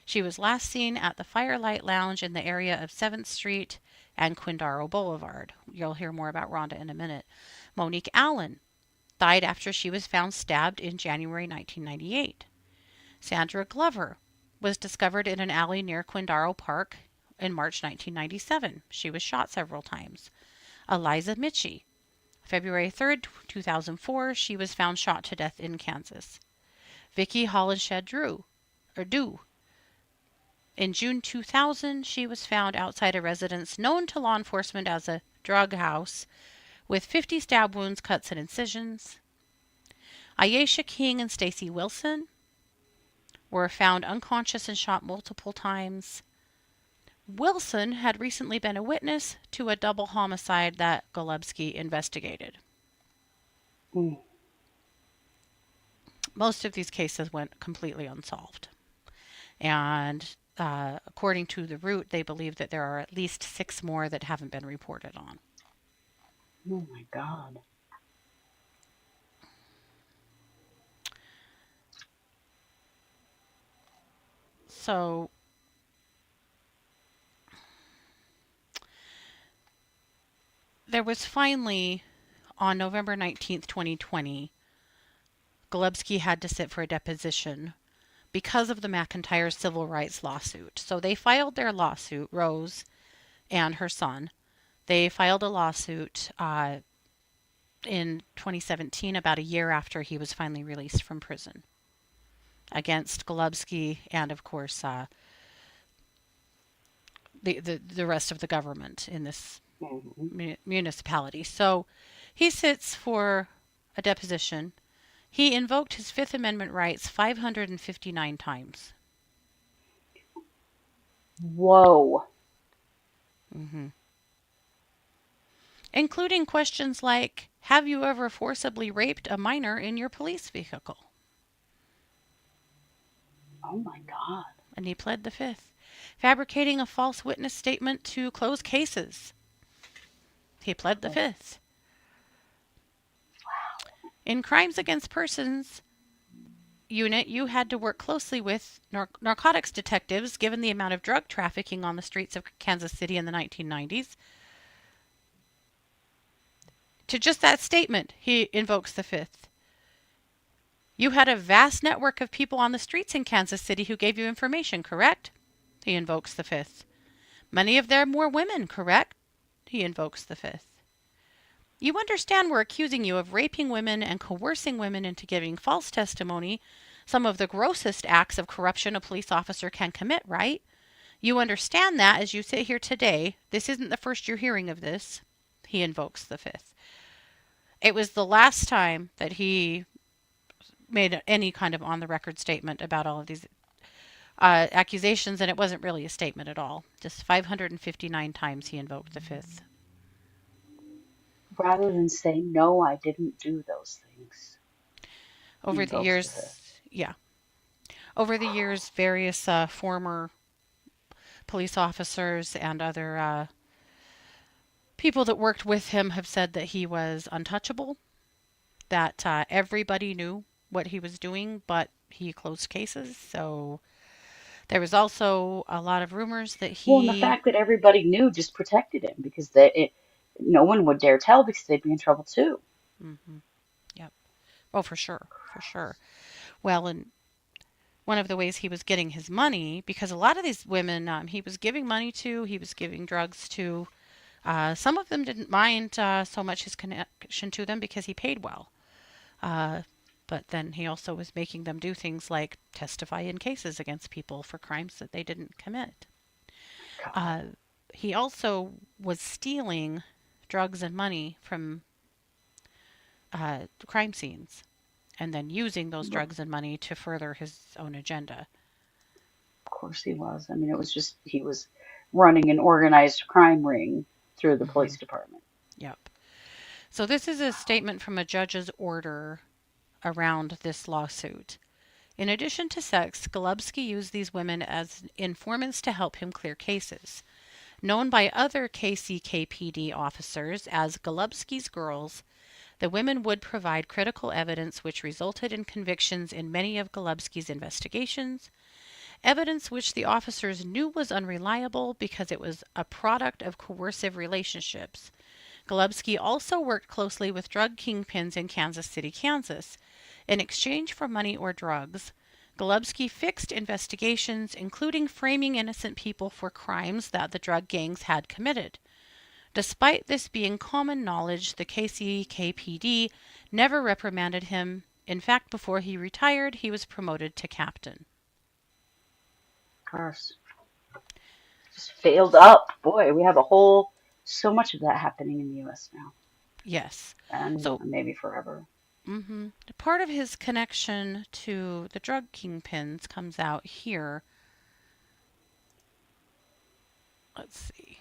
She was last seen at the Firelight Lounge in the area of 7th Street and Quindaro Boulevard. You'll hear more about Rhonda in a minute. Monique Allen died after she was found stabbed in January 1998. Sandra Glover was discovered in an alley near Quindaro Park in March 1997. She was shot several times. Eliza Mitchie, February 3rd, 2004, she was found shot to death in Kansas. Vicki Hollenshed Dew. In June 2000, she was found outside a residence known to law enforcement as a drug house with 50 stab wounds, cuts, and incisions. Ayesha King and Stacy Wilson were found unconscious and shot multiple times. Wilson had recently been a witness to a double homicide that Golubski investigated. Mm. Most of these cases went completely unsolved. And according to the Root, they believe that there are at least 6 more that haven't been reported on. Oh my God. So there was finally, on November 19th, 2020, Golubski had to sit for a deposition because of the McIntyre civil rights lawsuit. So they filed their lawsuit, Rose and her son. They filed a lawsuit in 2017, about a year after he was finally released from prison, against Golubski and, of course, the rest of the government in this Mm-hmm. municipality. So he sits for a deposition. He invoked his Fifth Amendment rights 559 times. Whoa. hmm Including questions like, have you ever forcibly raped a minor in your police vehicle? Oh my God. And he pled the fifth. Fabricating a false witness statement to close cases. He pled the Oh, fifth. In crimes against persons unit, you had to work closely with narcotics detectives given the amount of drug trafficking on the streets of Kansas City in the 1990s. To just that statement, he invokes the fifth. You had a vast network of people on the streets in Kansas City who gave you information, correct? He invokes the fifth. Many of them were women, correct? He invokes the fifth. You understand we're accusing you of raping women and coercing women into giving false testimony, some of the grossest acts of corruption a police officer can commit, right? You understand that as you sit here today. This isn't the first you're hearing of this. He invokes the fifth. It was the last time that he made any kind of on the record statement about all of these accusations, and it wasn't really a statement at all. Just 559 times he invoked the fifth. Rather than say, no, I didn't do those things, he Over the invokes the years, fifth. yeah, over the years, various former police officers and other people that worked with him have said that he was untouchable, that everybody knew what he was doing, but he closed cases. So there was also a lot of rumors that Well, and the he. fact that everybody knew just protected him because no one would dare tell because they'd be in trouble too. Hmm. Yep. Oh, for sure, for sure. Well, and one of the ways he was getting his money, because a lot of these women he was giving money to, he was giving drugs to. Some of them didn't mind so much his connection to them because he paid well. Uh, but then he also was making them do things like testify in cases against people for crimes that they didn't commit. God, Uh, he also was stealing drugs and money from crime scenes and then using those of drugs and money to further his own agenda. course he was. I mean, it was just he was running an organized crime ring through the Hmm. police department. Yep. So this is a statement from a judge's order around this lawsuit. In addition to sex, Golubski used these women as informants to help him clear cases. Known by other KCKPD officers as Golubski's Girls, the women would provide critical evidence which resulted in convictions in many of Golubski's investigations, evidence which the officers knew was unreliable because it was a product of coercive relationships. Golubski also worked closely with drug kingpins in Kansas City, Kansas. In exchange for money or drugs, Golubski fixed investigations, including framing innocent people for crimes that the drug gangs had committed. Despite this being common knowledge, the KCKPD never reprimanded him. In fact, before he retired, he was promoted to captain. Of course, just failed up. Boy, we have so much of that happening in the U.S. now, Yes. and So, maybe forever. part of his connection to the drug kingpins comes out here. Let's see.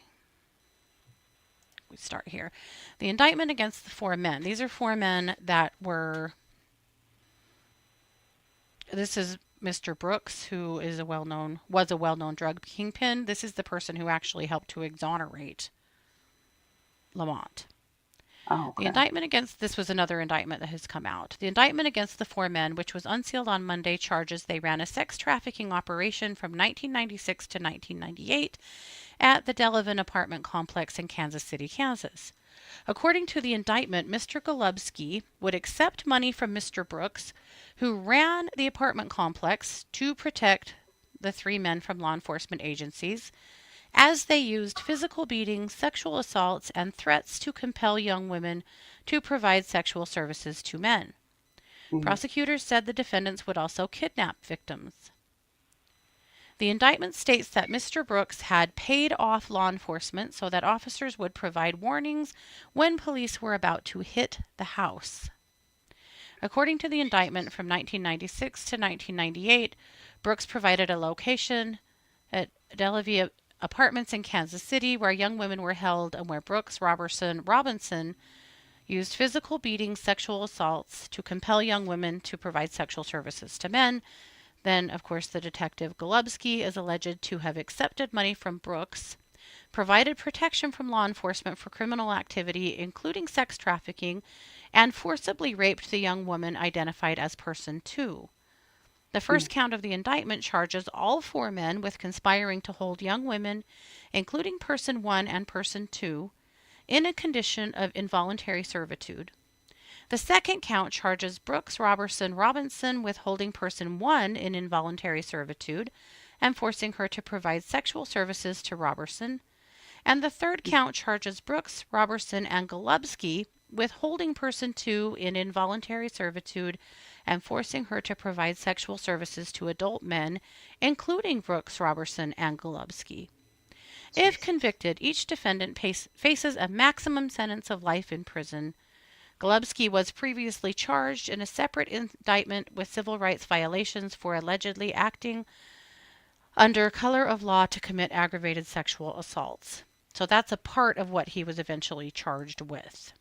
We start here. The indictment against the four men. These are four men that were. This is Mr. Brooks, who is was a well-known drug kingpin. This is the person who actually helped to exonerate Lamont. Oh, The okay. indictment against this was another indictment that has come out. The indictment against the four men, which was unsealed on Monday, charges they ran a sex trafficking operation from 1996 to 1998 at the Delavan apartment complex in Kansas City, Kansas. According to the indictment, Mr. Golubski would accept money from Mr. Brooks, who ran the apartment complex, to protect the three men from law enforcement agencies, as they used physical beatings, sexual assaults, and threats to compel young women to provide sexual services to men. Mm. Prosecutors said the defendants would also kidnap victims. The indictment states that Mr. Brooks had paid off law enforcement so that officers would provide warnings when police were about to hit the house. According to the indictment from 1996 to 1998, Brooks provided a location at Delavie Apartments in Kansas City where young women were held and where Brooks, Robinson used physical beatings, sexual assaults to compel young women to provide sexual services to men. Then, of course, the detective Golubski is alleged to have accepted money from Brooks, provided protection from law enforcement for criminal activity, including sex trafficking, and forcibly raped the young woman identified as Person 2. The Mm. first count of the indictment charges all four men with conspiring to hold young women, including Person 1 and Person 2, in a condition of involuntary servitude. The second count charges Brooks, Robinson with holding Person 1 in involuntary servitude and forcing her to provide sexual services to Robertson. And the third count charges Brooks, Robertson, and Golubski with holding person 2 in involuntary servitude and forcing her to provide sexual services to adult men, including Brooks, Robertson, and Golubski. If Jesus. convicted, each defendant faces a maximum sentence of life in prison. Golubski was previously charged in a separate indictment with civil rights violations for allegedly acting under color of law to commit aggravated sexual assaults. So that's a part of what he was eventually charged with.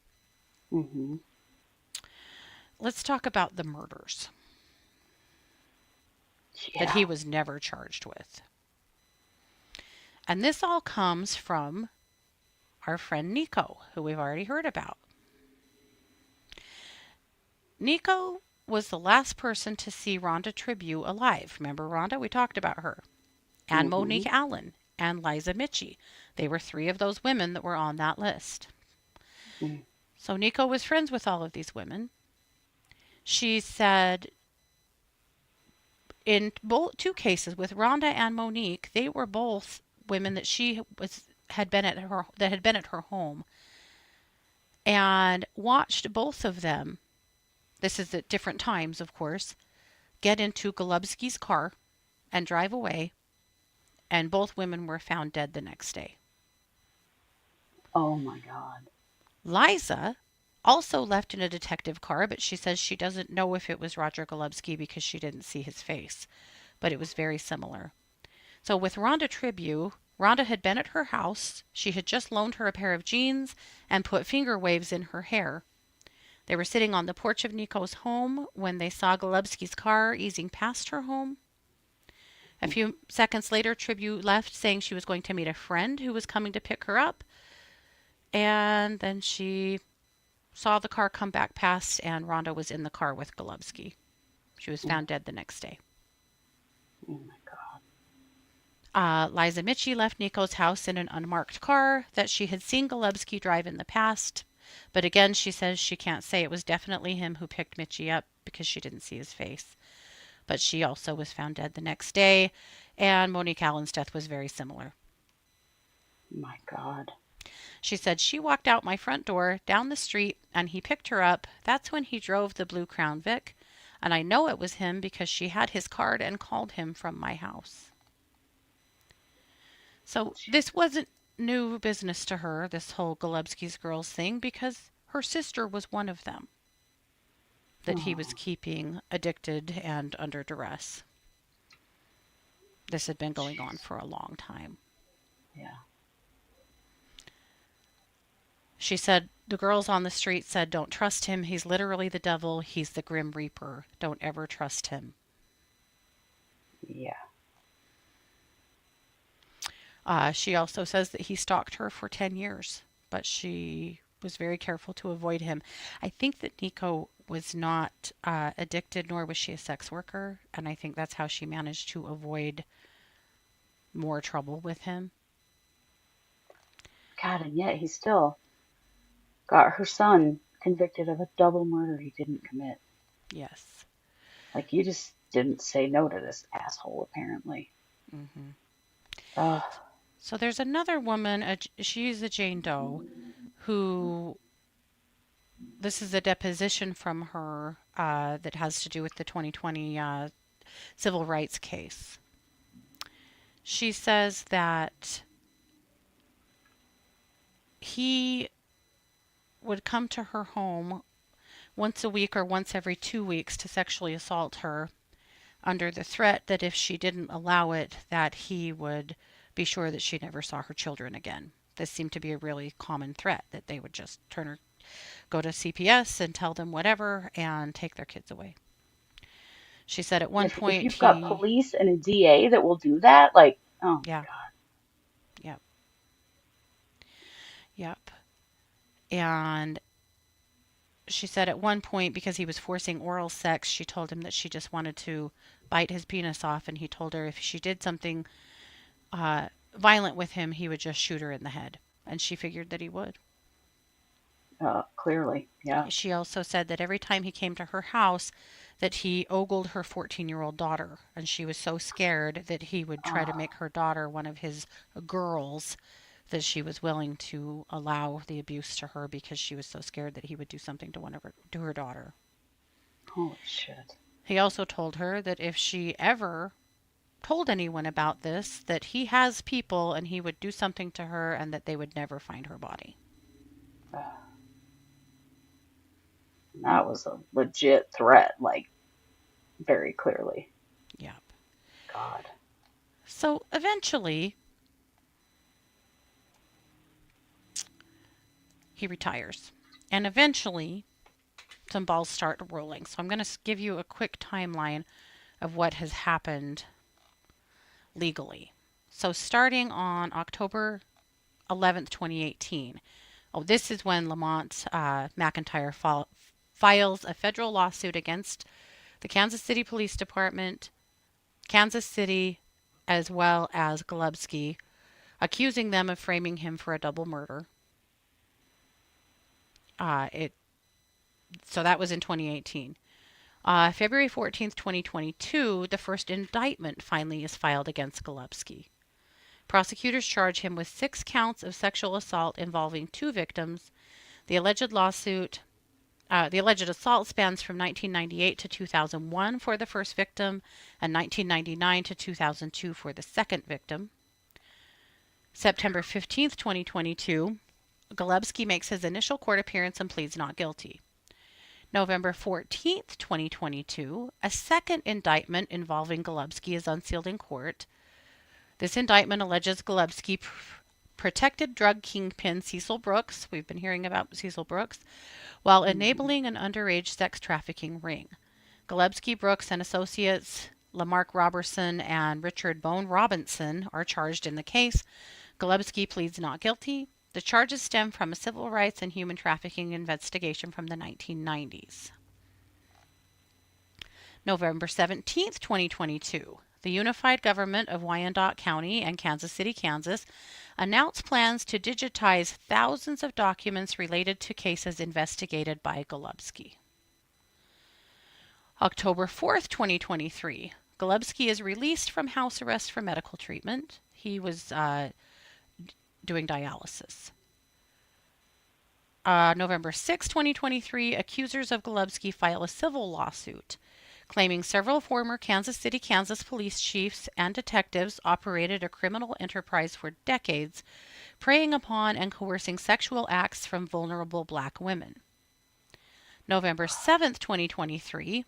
Hmm. Let's talk about the murders that Yeah. he was never charged with. And this all comes from our friend Nico, who we've already heard about. Nico was the last person to see Rhonda Tribute alive. Remember Rhonda? We talked about her. And Hmm. Monique Allen and Liza Mitchie. They were three of those women that were on that list. Hmm. So Nico was friends with all of these women. She said in both two cases with Rhonda and Monique, they were both women that she was had been at her home and watched both of them. This is at different times, of course. Get into Golubski's car and drive away, and both women were found dead the next day. Oh my God. Liza also left in a detective car, but she says she doesn't know if it was Roger Golubski because she didn't see his face, but it was very similar. So with Rhonda Tribute, Rhonda had been at her house. She had just loaned her a pair of jeans and put finger waves in her hair. They were sitting on the porch of Nico's home when they saw Golubski's car easing past her home. A few seconds later, Tribute left saying she was going to meet a friend who was coming to pick her up. And then she saw the car come back past, and Rhonda was in the car with Golubski. She was Oh found dead the next day. my God. Liza Mitchie left Nico's house in an unmarked car that she had seen Golubski drive in the past. But again, she says she can't say it was definitely him who picked Mitchie up because she didn't see his face. But she also was found dead the next day, and Monique Allen's death was very similar. My God. She said she walked out my front door, down the street, and he picked her up. That's when he drove the blue Crown Vic, and I know it was him because she had his card and called him from my house. So this wasn't new business to her, this whole Golubski's girls thing, because her sister was one of them that he was Oh, keeping addicted and under duress. This had been going on jeez. for a long time. Yeah. She said the girls on the street said, "Don't trust him. He's literally the devil. He's the Grim Reaper. Don't ever trust him." Yeah. She also says that he stalked her for 10 years, but she was very careful to avoid him. I think that Nico was not addicted, nor was she a sex worker, and I think that's how she managed to avoid more trouble with him. God, and yet he still got her son convicted of a double murder he didn't commit. Yes. Like, you just didn't say no to this asshole, apparently. Hmm. Oh, So there's another woman, she's a Jane Doe, who this is a deposition from her that has to do with the 2020 civil rights case. She says that he would come to her home once a week or once every 2 weeks to sexually assault her under the threat that if she didn't allow it, that he would be sure that she never saw her children again. This seemed to be a really common threat that they would just go to CPS and tell them whatever and take their kids away. She said at one if point you've got he, police and a DA that will do that, like, oh my yeah, God. yep, yep. And she said at one point, because he was forcing oral sex, she told him that she just wanted to bite his penis off, and he told her if she did something violent with him, he would just shoot her in the head. And she figured that he would. Clearly, yeah. She also said that every time he came to her house, that he ogled her 14-year-old daughter, and she was so scared that he would try to Oh, make her daughter one of his girls that she was willing to allow the abuse to her because she was so scared that he would do something to her daughter. Holy shit. He also told her that if she ever told anyone about this, that he has people and he would do something to her and that they would never find her body. That was a legit threat, like, very clearly. Yep. God. So eventually, he retires. And eventually, some balls start rolling. So I'm going to give you a quick timeline of what has happened legally. So starting on October 11th, 2018. Oh, this is when Lamont McIntyre files a federal lawsuit against the Kansas City Police Department, Kansas City, as well as Golubski, accusing them of framing him for a double murder. It So that was in 2018. February 14th, 2022, the first indictment finally is filed against Golubski. Prosecutors charge him with 6 counts of sexual assault involving 2 victims. The alleged lawsuit, the alleged assault spans from 1998 to 2001 for the first victim and 1999 to 2002 for the second victim. September 15th, 2022, Golubski makes his initial court appearance and pleads not guilty. November 14th, 2022, a second indictment involving Golubski is unsealed in court. This indictment alleges Golubski protected drug kingpin Cecil Brooks, we've been hearing about Cecil Brooks, while enabling an underage sex trafficking ring. Golubski, Brooks, and associates Lamarck Robertson and Richard Bone Robinson are charged in the case. Golubski pleads not guilty. The charges stem from a civil rights and human trafficking investigation from the 1990s. November 17th, 2022, the unified government of Wyandotte County and Kansas City, Kansas, announced plans to digitize thousands of documents related to cases investigated by Golubski. October 4th, 2023, Golubski is released from house arrest for medical treatment. He was doing dialysis. November 6, 2023, accusers of Golubski file a civil lawsuit claiming several former Kansas City, Kansas police chiefs and detectives operated a criminal enterprise for decades, preying upon and coercing sexual acts from vulnerable black women. November 7th, 2023,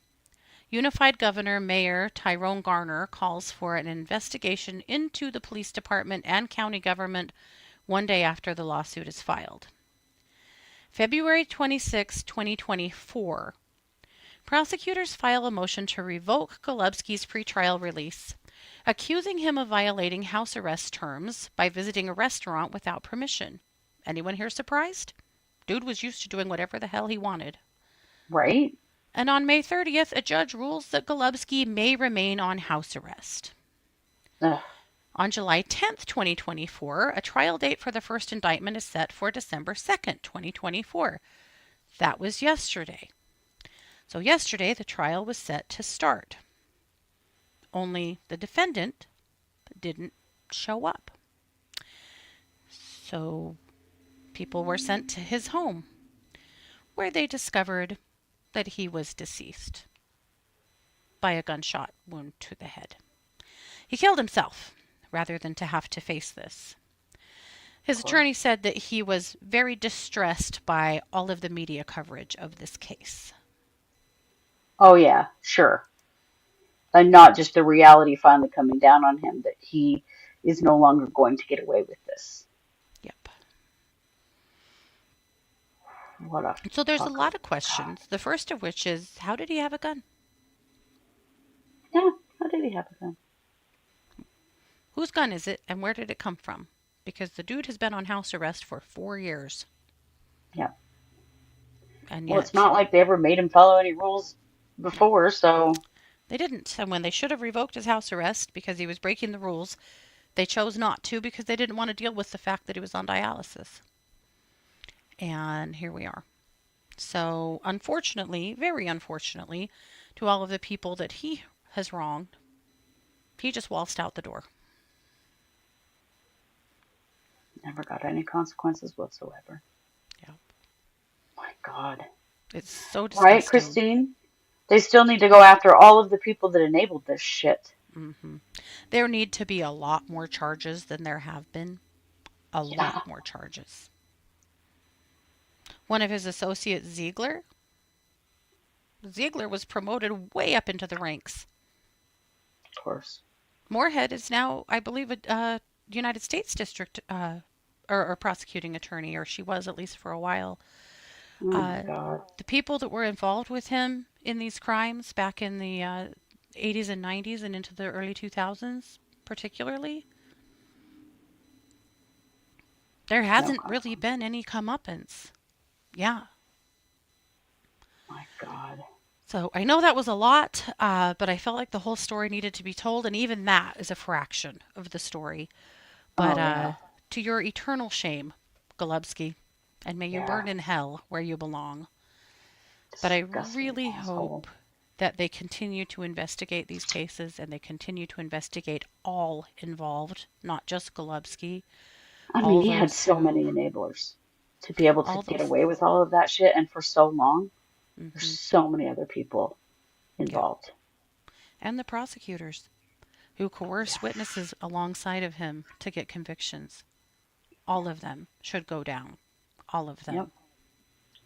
Unified Governor Mayor Tyrone Garner calls for an investigation into the police department and county government 1 day after the lawsuit is filed. February 26, 2024, prosecutors file a motion to revoke Golubski's pretrial release, accusing him of violating house arrest terms by visiting a restaurant without permission. Anyone here surprised? Dude was used to doing whatever the hell he wanted. Right? And on May 30th, a judge rules that Golubski may remain on house arrest. Ugh. On July 10th, 2024, a trial date for the first indictment is set for December 2nd, 2024. That was yesterday. So yesterday, the trial was set to start. Only the defendant didn't show up. So people were sent to his home, where they discovered that he was deceased by a gunshot wound to the head. He killed himself rather than to have to face this. His attorney said that he was very distressed by all of the media coverage of this case. Oh, yeah, sure. And not just the reality finally coming down on him that he is no longer going to get away with this. Yep. What a So there's a fucker. lot of questions. The first of which is, how did he have a gun? Yeah, how did he have a gun? Whose gun is it, and where did it come from? Because the dude has been on house arrest for 4 years. Yeah. And Well, it's yet not like they ever made him follow any rules before, so they didn't. And when they should have revoked his house arrest because he was breaking the rules, they chose not to because they didn't want to deal with the fact that he was on dialysis. And here we are. So, unfortunately, very unfortunately, to all of the people that he has wronged, he just waltzed out the door. Never got any consequences whatsoever. Yeah. My God. It's so Right, disgusting. Christine? They still need to go after all of the people that enabled this shit. Hmm. There need to be a lot more charges than there have been. A lot Yeah, more charges. One of his associates, Ziegler was promoted way up into the ranks. of course. Moorhead is now, I believe, a United States district or prosecuting attorney, or she was at least for a while. Oh my Uh, God. the people that were involved with him in these crimes back in the 80s and 90s and into the early 2000s, particularly, there No hasn't really consequences. been any comeuppance. Yeah. My God. So I know that was a lot, but I felt like the whole story needed to be told, and even that is a fraction of the story. But Oh yeah. to your eternal shame, Golubski, and may you Yeah. burn in hell where you belong. But I Disgusting really asshole. hope that they continue to investigate these cases and they continue to investigate all involved, not just Golubski, I mean, all he had those so who, many enablers to be able to all get those, away with all of that shit, and for so long. There's hmm, so many other people yeah, involved. and the prosecutors who Yeah. coerced witnesses alongside of him to get convictions. All of them should go down. All of Yep. them.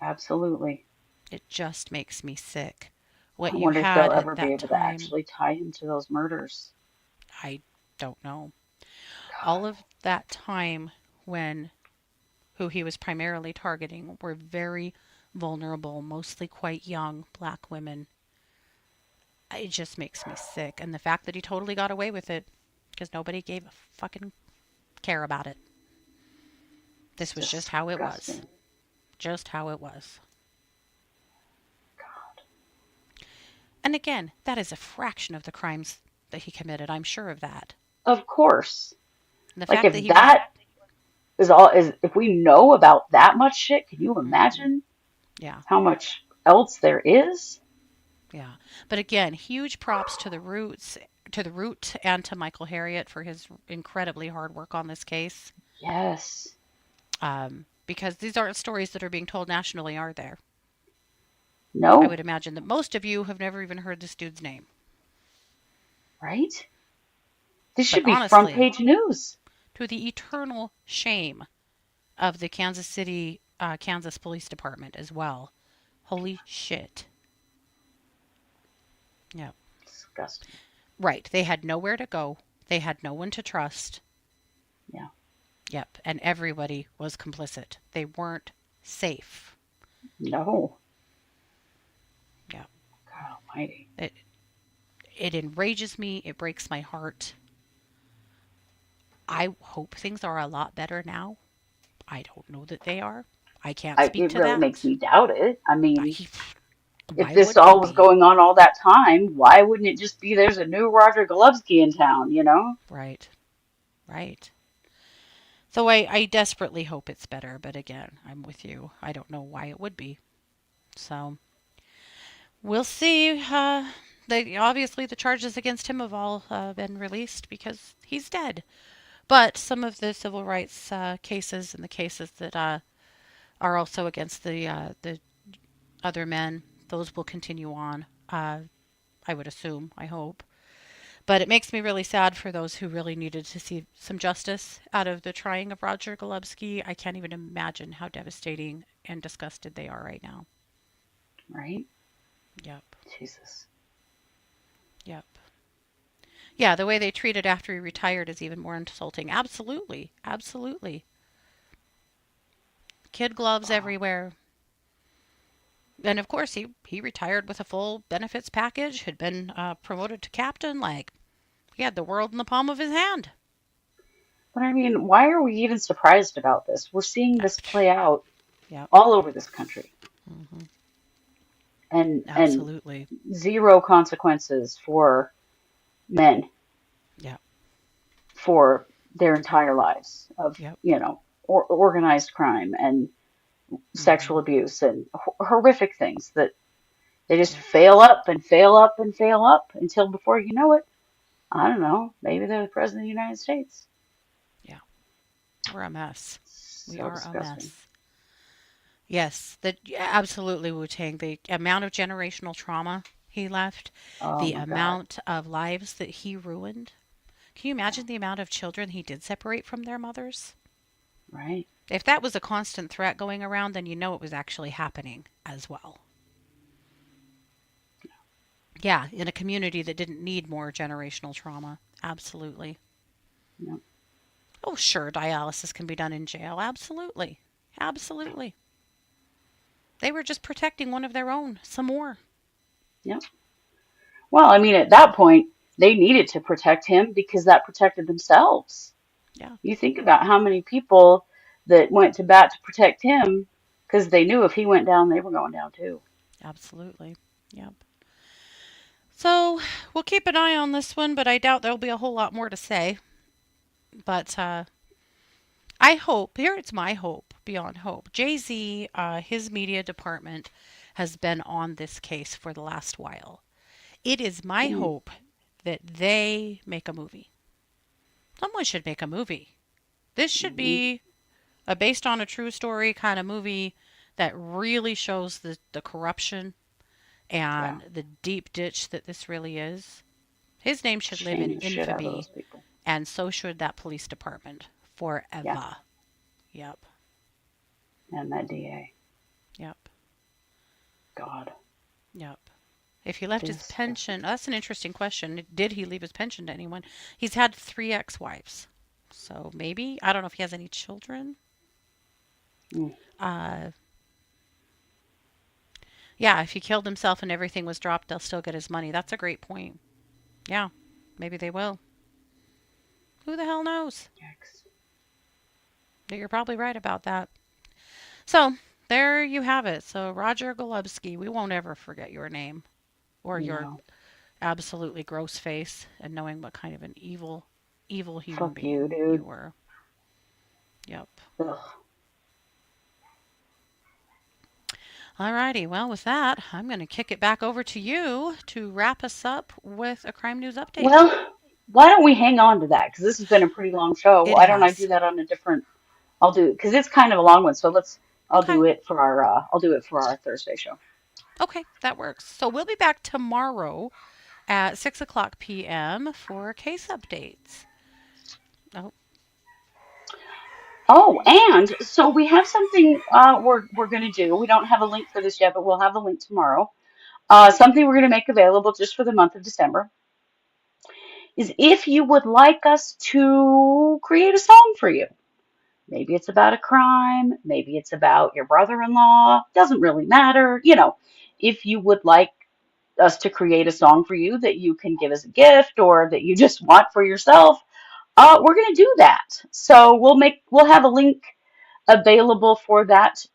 Absolutely. It just makes me sick. I What you wonder if they'll had ever at be that able to time, actually tie him to those murders. I don't know. All God. of that time when who he was primarily targeting were very vulnerable, mostly quite young black women. It just makes me sick. And the fact that he totally got away with it because nobody gave a fucking care about it. It's This was just how it was. disgusting. Just how it was. God. And again, that is a fraction of the crimes that he committed. I'm sure of that. Of course. And the Like fact that if he was, that is all is if we know about that much shit, can you hmm, imagine yeah, how much else there is? yeah. But again, huge props to the root, and to Michael Harriot for his incredibly hard work on this case. Yes. Because these aren't stories that are being told nationally, are there? I No, would imagine that most of you have never even heard this dude's name. right? This But should be front honestly, page news. to the eternal shame of the Kansas City, Kansas Police Department as well. Holy shit. Yeah. Disgusting. Right. They had nowhere to go. They had no one to trust. Yeah. Yep. And everybody was complicit. They weren't safe. No. Yeah. God almighty. It, it enrages me. It breaks my heart. I hope things are a lot better now. I don't know that they are. I can't speak It to really makes that. me doubt it. I I, mean, if why this would they all was be? going on all that time, why wouldn't it just be there's a new Roger Golubski in town, you know? Right. Right. So I desperately hope it's better, but again, I'm with you. I don't know why it would be. So we'll see. Obviously the charges against him have all been released because he's dead. But some of the civil rights cases and the cases that are also against the other men, those will continue on. I would assume. I hope. But it makes me really sad for those who really needed to see some justice out of the trying of Roger Golubski. I can't even imagine how devastating and disgusted they are right now. Right? Yep. Jesus. Yep. Yeah, the way they treated after he retired is even more insulting. Absolutely. Absolutely. Kid gloves Wow. everywhere. And of course, he retired with a full benefits package, had been promoted to captain. Like, he had the world in the palm of his hand. But I mean, why are we even surprised about this? We're seeing this play out Yep. all over this country, Hmm. and Absolutely. zero consequences for men Yep. for their entire lives of, Yep. organized crime and sexual Hmm. abuse and horrific things that they just Yep. fail up and fail up and fail up until before you know it, I don't know, maybe they're the president of the United States. Yeah. We're a mess. We So are a disgusting. mess. Yes, that absolutely Wu Tang. The amount of generational trauma he left, Oh the my God. amount of lives that he ruined. Can you Yeah. imagine the amount of children he did separate from their mothers? Right. If that was a constant threat going around, then you know it was actually happening as well. Yeah, in a community that didn't need more generational trauma. Absolutely. Yeah. Oh, sure, dialysis can be done in jail. Absolutely. Absolutely. They were just protecting one of their own. Some more. Yeah. Well, I mean, at that point, they needed to protect him because that protected themselves. Yeah, You think about how many people that went to bat to protect him because they knew if he went down, they were going down too. absolutely. Yep. So we'll keep an eye on this one, but I doubt there'll be a whole lot more to say. But I hope, here it's my hope, beyond hope. Jay Z, his media department, has been on this case for the last while. It is my Mm, hope that they make a movie. Someone should make a movie. This should mhm. be a based on a true story kind of movie that really shows the corruption Yeah. and the deep ditch that this really is. His name should live in Shame the shit out of those infamy, people. and so should that police department Yeah. forever. Yep, And that DA. yep, God. yep. If he left his pension, Disgusting. that's an interesting question. Did he leave his pension to anyone? He's had three ex wives. So maybe, I don't know if he has any children. Mm. Uh, yeah, if he killed himself and everything was dropped, they'll still get his money. That's a great point. Yeah, maybe they will. Who the hell knows? Yikes. You're probably right about that. So there you have it. So Roger Golubski, we won't ever forget your name or your No. absolutely gross face and knowing what kind of an evil, evil human Fuck you, being you dude. were. Yep. Ugh. Alrighty. Well, with that, I'm going to kick it back over to you to wrap us up with a crime news update. Well, why don't we hang on to that? Because this has been a pretty long show. It Why don't I do has. that on a different? I'll do it because it's kind of a long one. So let's. I'll Okay. do it for our. I'll do it for our Thursday show. Okay, that works. So we'll be back tomorrow at 6 o'clock p.m. for case updates. Oh, Oh, and so we have something we're gonna do. We don't have a link for this yet, but we'll have a link tomorrow. Something we're gonna make available just for the month of December is if you would like us to create a song for you. Maybe it's about a crime, maybe it's about your brother-in-law, doesn't really matter. If you would like us to create a song for you that you can give as a gift or that you just want for yourself, we're going to do that. So we'll have a link available for that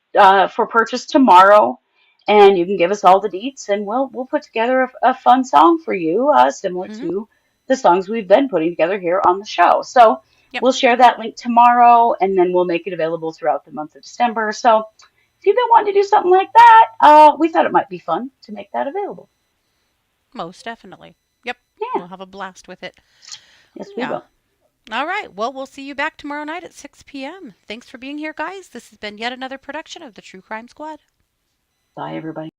for purchase tomorrow, and you can give us all the deets, and we'll put together a fun song for you, similar mm-hmm. to the songs we've been putting together here on the show. So Yep. we'll share that link tomorrow, and then we'll make it available throughout the month of December. So if you've been wanting to do something like that, we thought it might be fun to make that available. Most definitely. Yep. Yeah, We'll have a blast with it. yes, we Yeah. will. All right. Well, we'll see you back tomorrow night at 6 p.m. Thanks for being here, guys. This has been yet another production of the True Crime Squad. Bye, everybody.